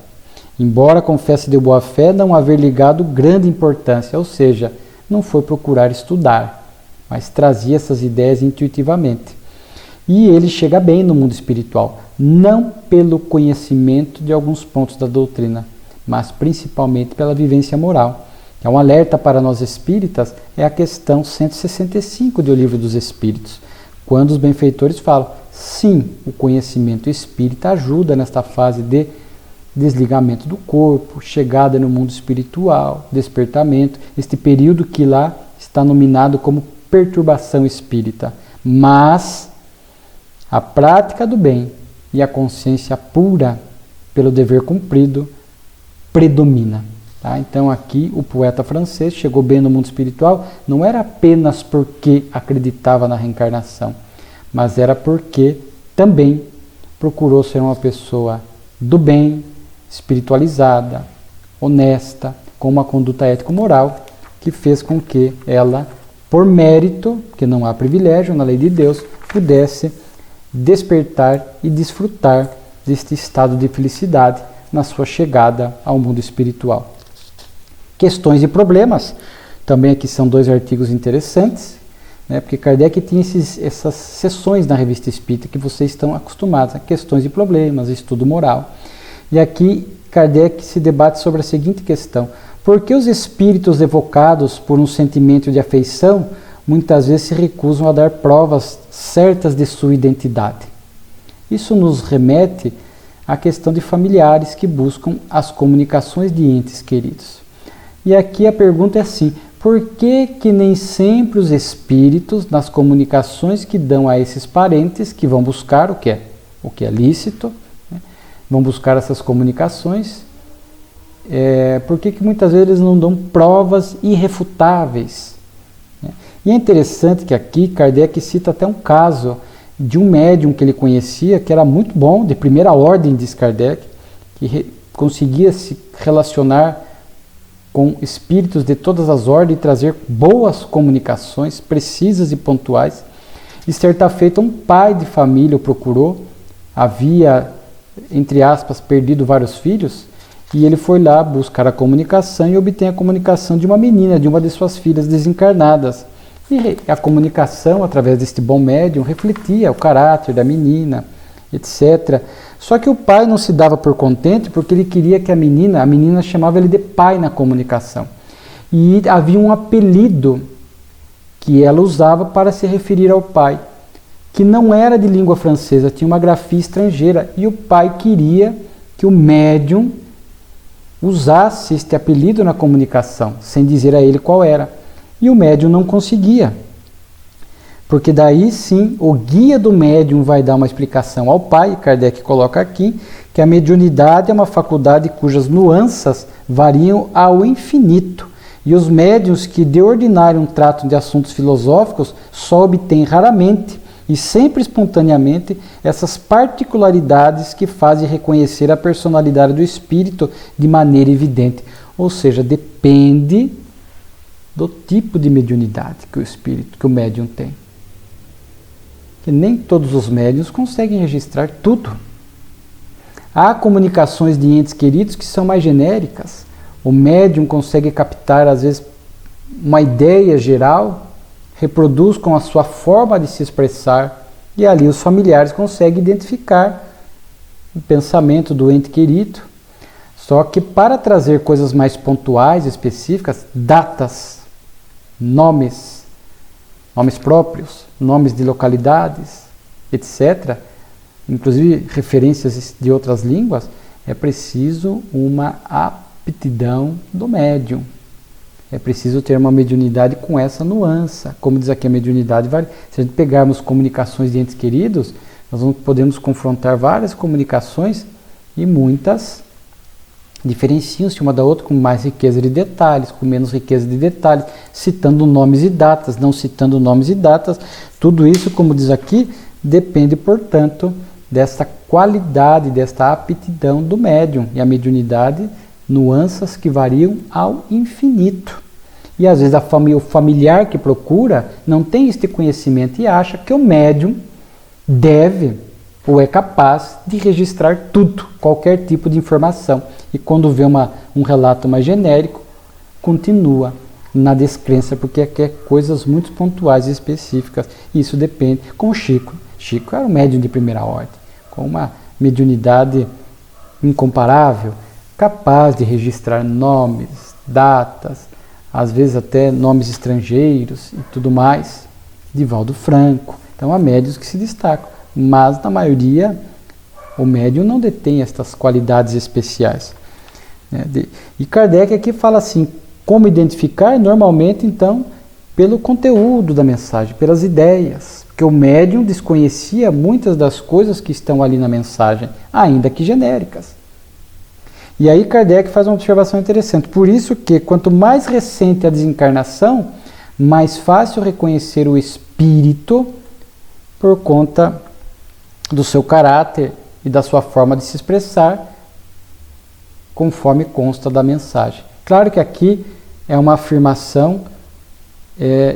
[SPEAKER 1] embora confesse de boa fé não haver ligado grande importância, ou seja, não foi procurar estudar, mas trazia essas ideias intuitivamente. E ele chega bem no mundo espiritual, não pelo conhecimento de alguns pontos da doutrina, mas principalmente pela vivência moral. É um alerta para nós espíritas, é a questão 165 do Livro dos Espíritos, quando os benfeitores falam, sim, o conhecimento espírita ajuda nesta fase de desligamento do corpo, chegada no mundo espiritual, despertamento, este período que lá está nominado como perturbação espírita. Mas a prática do bem e a consciência pura pelo dever cumprido predomina. Tá? Então aqui o poeta francês chegou bem no mundo espiritual, não era apenas porque acreditava na reencarnação, mas era porque também procurou ser uma pessoa do bem, espiritualizada, honesta, com uma conduta ético-moral, que fez com que ela, por mérito, que não há privilégio na lei de Deus, pudesse despertar e desfrutar deste estado de felicidade na sua chegada ao mundo espiritual. Questões e problemas, também aqui são 2 artigos interessantes, porque Kardec tinha essas sessões na Revista Espírita que vocês estão acostumados, questões e problemas, estudo moral. E aqui Kardec se debate sobre a seguinte questão: por que os espíritos evocados por um sentimento de afeição muitas vezes se recusam a dar provas certas de sua identidade? Isso nos remete à questão de familiares que buscam as comunicações de entes queridos. E aqui a pergunta é assim: por que nem sempre os espíritos, nas comunicações que dão a esses parentes, que vão buscar o que é lícito, vão buscar essas comunicações, por que muitas vezes eles não dão provas irrefutáveis? E é interessante que aqui Kardec cita até um caso de um médium que ele conhecia, que era muito bom, de primeira ordem, diz Kardec, que conseguia se relacionar com espíritos de todas as ordens e trazer boas comunicações, precisas e pontuais. E certa feita um pai de família o procurou, havia, entre aspas, perdido vários filhos, e ele foi lá buscar a comunicação e obtém a comunicação de uma menina, de uma de suas filhas desencarnadas. E a comunicação, através deste bom médium, refletia o caráter da menina, etc. Só que o pai não se dava por contente porque ele queria que a menina chamava ele de pai na comunicação. E havia um apelido que ela usava para se referir ao pai, que não era de língua francesa, tinha uma grafia estrangeira. E o pai queria que o médium usasse este apelido na comunicação, sem dizer a ele qual era. E o médium não conseguia. Porque daí sim, o guia do médium vai dar uma explicação ao pai. Kardec coloca aqui que a mediunidade é uma faculdade cujas nuances variam ao infinito. E os médiuns que de ordinário tratam de assuntos filosóficos só obtêm raramente e sempre espontaneamente essas particularidades que fazem reconhecer a personalidade do espírito de maneira evidente. Ou seja, depende do tipo de mediunidade que o médium tem. Que nem todos os médiuns conseguem registrar tudo. Há comunicações de entes queridos que são mais genéricas. O médium consegue captar, às vezes, uma ideia geral, reproduz com a sua forma de se expressar, e ali os familiares conseguem identificar o pensamento do ente querido. Só que para trazer coisas mais pontuais, específicas, datas, nomes, nomes próprios, nomes de localidades, etc., inclusive referências de outras línguas, é preciso uma aptidão do médium. É preciso ter uma mediunidade com essa nuance. Como diz aqui, a mediunidade vale. Se a gente pegarmos comunicações de entes queridos, nós podemos confrontar várias comunicações e muitas diferenciam-se uma da outra com mais riqueza de detalhes, com menos riqueza de detalhes, citando nomes e datas, não citando nomes e datas. Tudo isso, como diz aqui, depende, portanto, desta qualidade, desta aptidão do médium. E a mediunidade, nuances que variam ao infinito. E às vezes o familiar que procura não tem este conhecimento e acha que o médium deve ou é capaz de registrar tudo, qualquer tipo de informação. E quando vê um relato mais genérico, continua na descrença, porque quer coisas muito pontuais e específicas. Isso depende. Como Chico. Chico era um médium de primeira ordem, com uma mediunidade incomparável, capaz de registrar nomes, datas, às vezes até nomes estrangeiros e tudo mais. Divaldo Franco. Então há médiuns que se destacam, mas na maioria o médium não detém estas qualidades especiais. E Kardec aqui fala assim, como identificar? Normalmente, então, pelo conteúdo da mensagem, pelas ideias, porque o médium desconhecia muitas das coisas que estão ali na mensagem, ainda que genéricas. E aí Kardec faz uma observação interessante. Por isso que, quanto mais recente a desencarnação, mais fácil reconhecer o espírito por conta do seu caráter e da sua forma de se expressar, conforme consta da mensagem. Claro que aqui é uma afirmação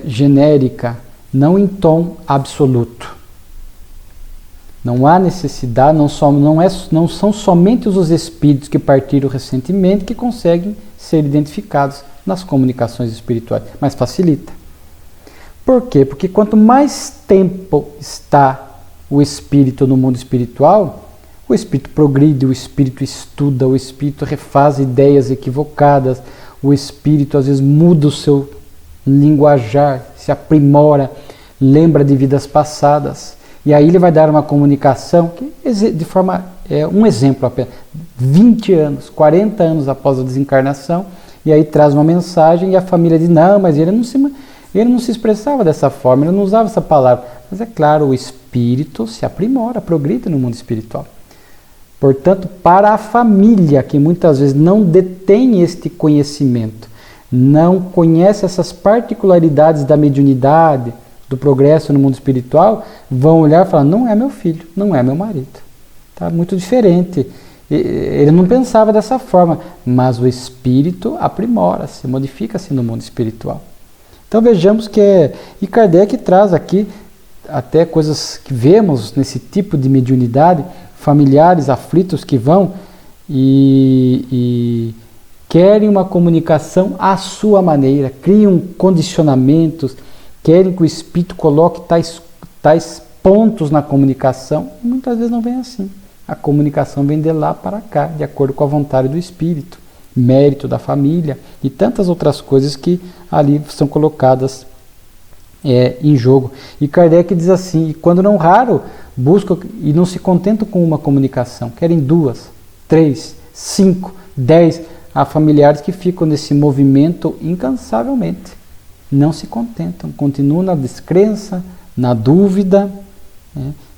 [SPEAKER 1] genérica, não em tom absoluto. Não há necessidade, não são somente os espíritos que partiram recentemente que conseguem ser identificados nas comunicações espirituais, mas facilita. Por quê? Porque quanto mais tempo está o espírito no mundo espiritual, o espírito progride, o espírito estuda, o espírito refaz ideias equivocadas, o espírito às vezes muda o seu linguajar, se aprimora, lembra de vidas passadas. E aí ele vai dar uma comunicação que, de forma, um exemplo apenas, 20 anos, 40 anos após a desencarnação, e aí traz uma mensagem e a família diz, não, mas ele não se expressava dessa forma, ele não usava essa palavra. Mas é claro, o espírito se aprimora, progride no mundo espiritual. Portanto, para a família que muitas vezes não detém este conhecimento, não conhece essas particularidades da mediunidade, do progresso no mundo espiritual, vão olhar e falar, não é meu filho, não é meu marido. Está muito diferente. Ele não pensava dessa forma, mas o espírito aprimora-se, modifica-se no mundo espiritual. Então vejamos que e Kardec traz aqui até coisas que vemos nesse tipo de mediunidade, familiares aflitos que vão e querem uma comunicação à sua maneira, criam condicionamentos, querem que o espírito coloque tais pontos na comunicação, e muitas vezes não vem assim. A comunicação vem de lá para cá, de acordo com a vontade do espírito, mérito da família e tantas outras coisas que ali são colocadas em jogo. E Kardec diz assim, e quando não raro, buscam e não se contentam com uma comunicação, querem 2, 3, 5, 10, há familiares que ficam nesse movimento incansavelmente. Não se contentam, continuam na descrença, na dúvida.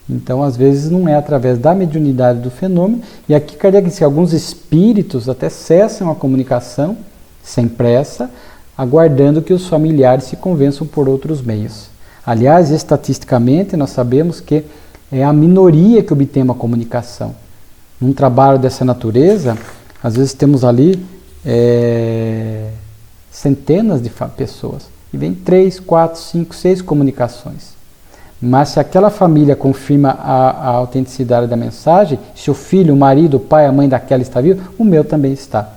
[SPEAKER 1] Então, às vezes, não é através da mediunidade do fenômeno. E aqui Kardec diz que alguns espíritos até cessam a comunicação, sem pressa, aguardando que os familiares se convençam por outros meios. Aliás, estatisticamente, nós sabemos que é a minoria que obtém uma comunicação. Num trabalho dessa natureza, às vezes temos ali centenas de pessoas. E vem 3, 4, 5, 6 comunicações. Mas se aquela família confirma a autenticidade da mensagem, se o filho, o marido, o pai, a mãe daquela está vivo, o meu também está.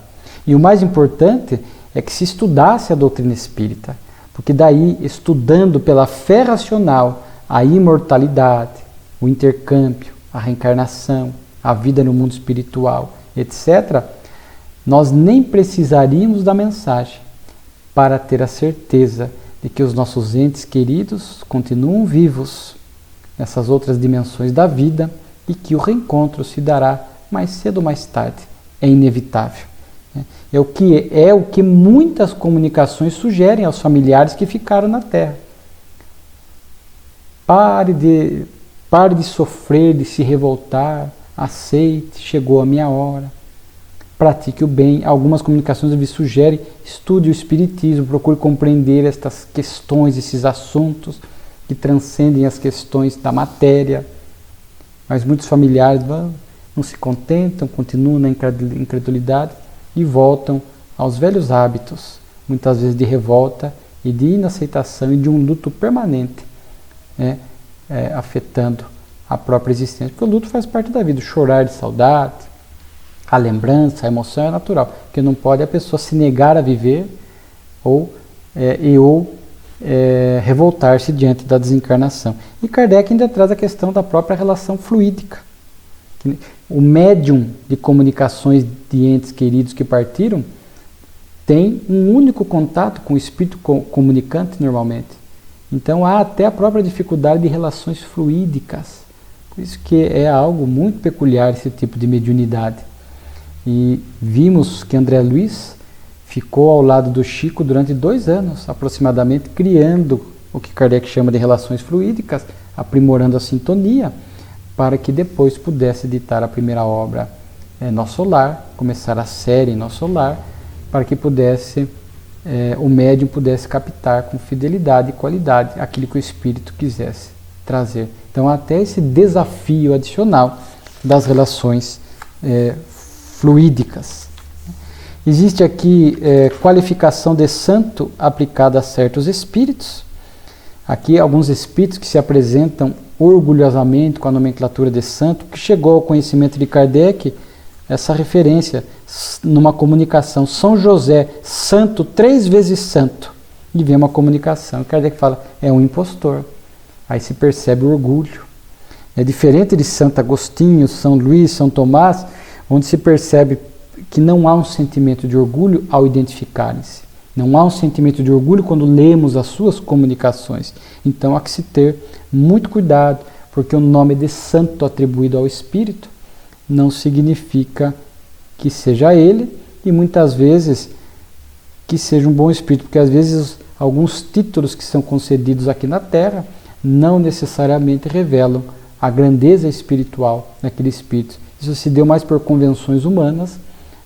[SPEAKER 1] E o mais importante é que se estudasse a doutrina espírita, porque daí, estudando pela fé racional a imortalidade, o intercâmbio, a reencarnação, a vida no mundo espiritual, etc., nós nem precisaríamos da mensagem para ter a certeza de que os nossos entes queridos continuam vivos nessas outras dimensões da vida e que o reencontro se dará mais cedo ou mais tarde. É inevitável. É o que muitas comunicações sugerem aos familiares que ficaram na Terra. Pare de sofrer, de se revoltar, aceite, chegou a minha hora. Pratique o bem. Algumas comunicações lhe sugerem, estude o Espiritismo, procure compreender estas questões, esses assuntos que transcendem as questões da matéria. Mas muitos familiares não se contentam, continuam na incredulidade e voltam aos velhos hábitos, muitas vezes de revolta e de inaceitação e de um luto permanente, afetando a própria existência. Porque o luto faz parte da vida, o chorar de saudade, a lembrança, a emoção é natural, porque não pode a pessoa se negar a viver ou revoltar-se diante da desencarnação. E Kardec ainda traz a questão da própria relação fluídica. O médium de comunicações de entes queridos que partiram tem um único contato com o espírito comunicante normalmente. Então há até a própria dificuldade de relações fluídicas. Por isso que é algo muito peculiar esse tipo de mediunidade. E vimos que André Luiz ficou ao lado do Chico durante 2 anos, aproximadamente, criando o que Kardec chama de relações fluídicas, aprimorando a sintonia, para que depois pudesse editar a primeira obra Nosso Lar, começar a série Nosso Lar, para que o médium pudesse captar com fidelidade e qualidade aquilo que o espírito quisesse trazer. Então, até esse desafio adicional das relações fluídicas. Existe aqui qualificação de santo aplicada a certos espíritos. Aqui alguns espíritos que se apresentam orgulhosamente com a nomenclatura de santo, que chegou ao conhecimento de Kardec, essa referência numa comunicação, São José, santo, 3 vezes santo, e vem uma comunicação, Kardec fala, é um impostor, aí se percebe o orgulho. É diferente de Santo Agostinho, São Luís, São Tomás, onde se percebe que não há um sentimento de orgulho ao identificarem-se. Não há um sentimento de orgulho quando lemos as suas comunicações. Então há que se ter muito cuidado, porque o nome de santo atribuído ao Espírito não significa que seja ele, e muitas vezes que seja um bom Espírito, porque às vezes alguns títulos que são concedidos aqui na Terra não necessariamente revelam a grandeza espiritual daquele Espírito. Isso se deu mais por convenções humanas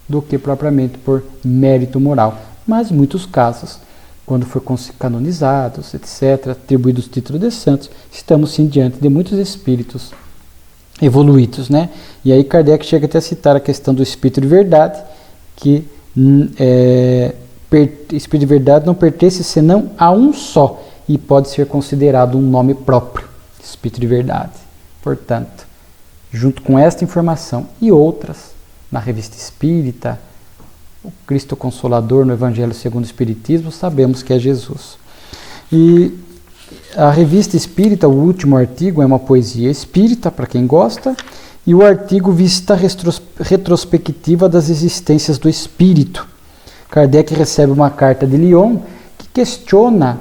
[SPEAKER 1] do que propriamente por mérito moral. Mas em muitos casos, quando for canonizados, etc., atribuídos o título de santos, estamos sim diante de muitos espíritos evoluídos, né? E aí Kardec chega até a citar a questão do espírito de verdade, que espírito de verdade não pertence senão a um só, e pode ser considerado um nome próprio, espírito de verdade. Portanto, junto com esta informação e outras, na Revista Espírita, o Cristo Consolador no Evangelho segundo o Espiritismo, sabemos que é Jesus. E a Revista Espírita, o último artigo, é uma poesia espírita, para quem gosta, e o artigo vista a retrospectiva das existências do Espírito. Kardec recebe uma carta de Lyon que questiona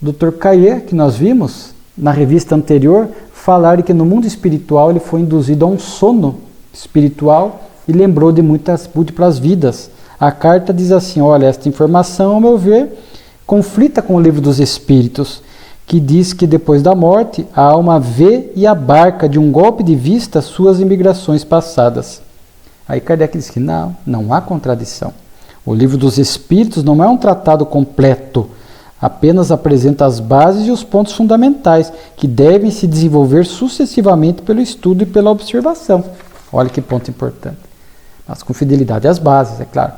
[SPEAKER 1] Dr. Caillet, que nós vimos na revista anterior, falar de que no mundo espiritual ele foi induzido a um sono espiritual e lembrou de múltiplas vidas. A carta diz assim, olha, esta informação, ao meu ver, conflita com o Livro dos Espíritos, que diz que depois da morte a alma vê e abarca de um golpe de vista suas imigrações passadas. Aí Kardec diz que não há contradição. O Livro dos Espíritos não é um tratado completo, apenas apresenta as bases e os pontos fundamentais que devem se desenvolver sucessivamente pelo estudo e pela observação. Olha que ponto importante. Mas com fidelidade às bases, é claro.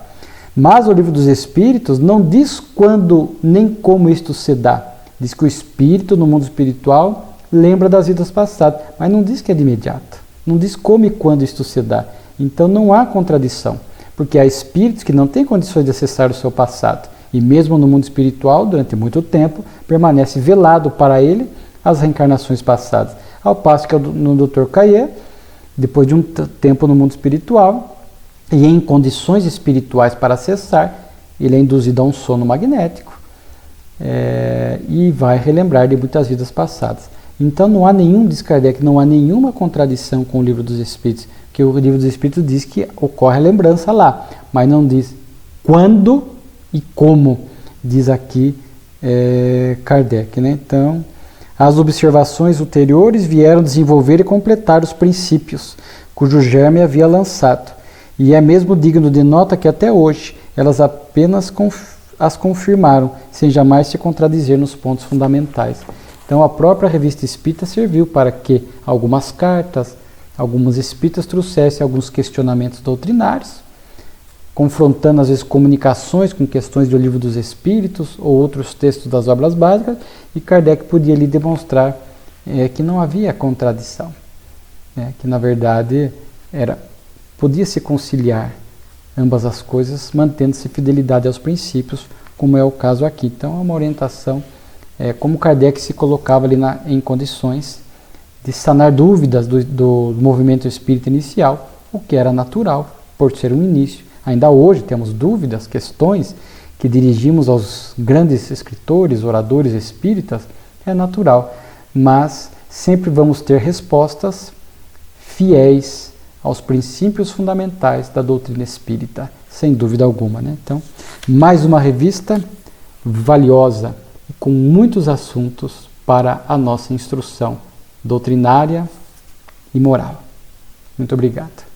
[SPEAKER 1] Mas o Livro dos Espíritos não diz quando nem como isto se dá. Diz que o espírito no mundo espiritual lembra das vidas passadas, mas não diz que é de imediato. Não diz como e quando isto se dá. Então não há contradição, porque há espíritos que não têm condições de acessar o seu passado. E mesmo no mundo espiritual, durante muito tempo, permanece velado para ele as reencarnações passadas. Ao passo que no Dr. Caillet, depois de um tempo no mundo espiritual, e em condições espirituais para acessar, ele é induzido a um sono magnético. e vai relembrar de muitas vidas passadas. Então não há nenhum, diz Kardec, não há nenhuma contradição com o Livro dos Espíritos, que o Livro dos Espíritos diz que ocorre a lembrança lá, mas não diz quando e como, diz aqui Kardec, né? Então, as observações ulteriores vieram desenvolver e completar os princípios, cujo germe havia lançado, e é mesmo digno de nota que até hoje elas apenas as confirmaram, sem jamais se contradizer nos pontos fundamentais. Então a própria Revista Espírita serviu para que algumas cartas, alguns espíritas trouxessem alguns questionamentos doutrinários, confrontando às vezes comunicações com questões do Livro dos Espíritos ou outros textos das obras básicas, e Kardec podia ali demonstrar que não havia contradição, que na verdade podia se conciliar ambas as coisas, mantendo-se fidelidade aos princípios, como é o caso aqui. Então é uma orientação, como Kardec se colocava ali em condições de sanar dúvidas do movimento espírita inicial, o que era natural, por ser um início. Ainda hoje temos dúvidas, questões que dirigimos aos grandes escritores, oradores espíritas, é natural, mas sempre vamos ter respostas fiéis aos princípios fundamentais da doutrina espírita, sem dúvida alguma, né? Então, mais uma revista valiosa, com muitos assuntos para a nossa instrução doutrinária e moral. Muito obrigado.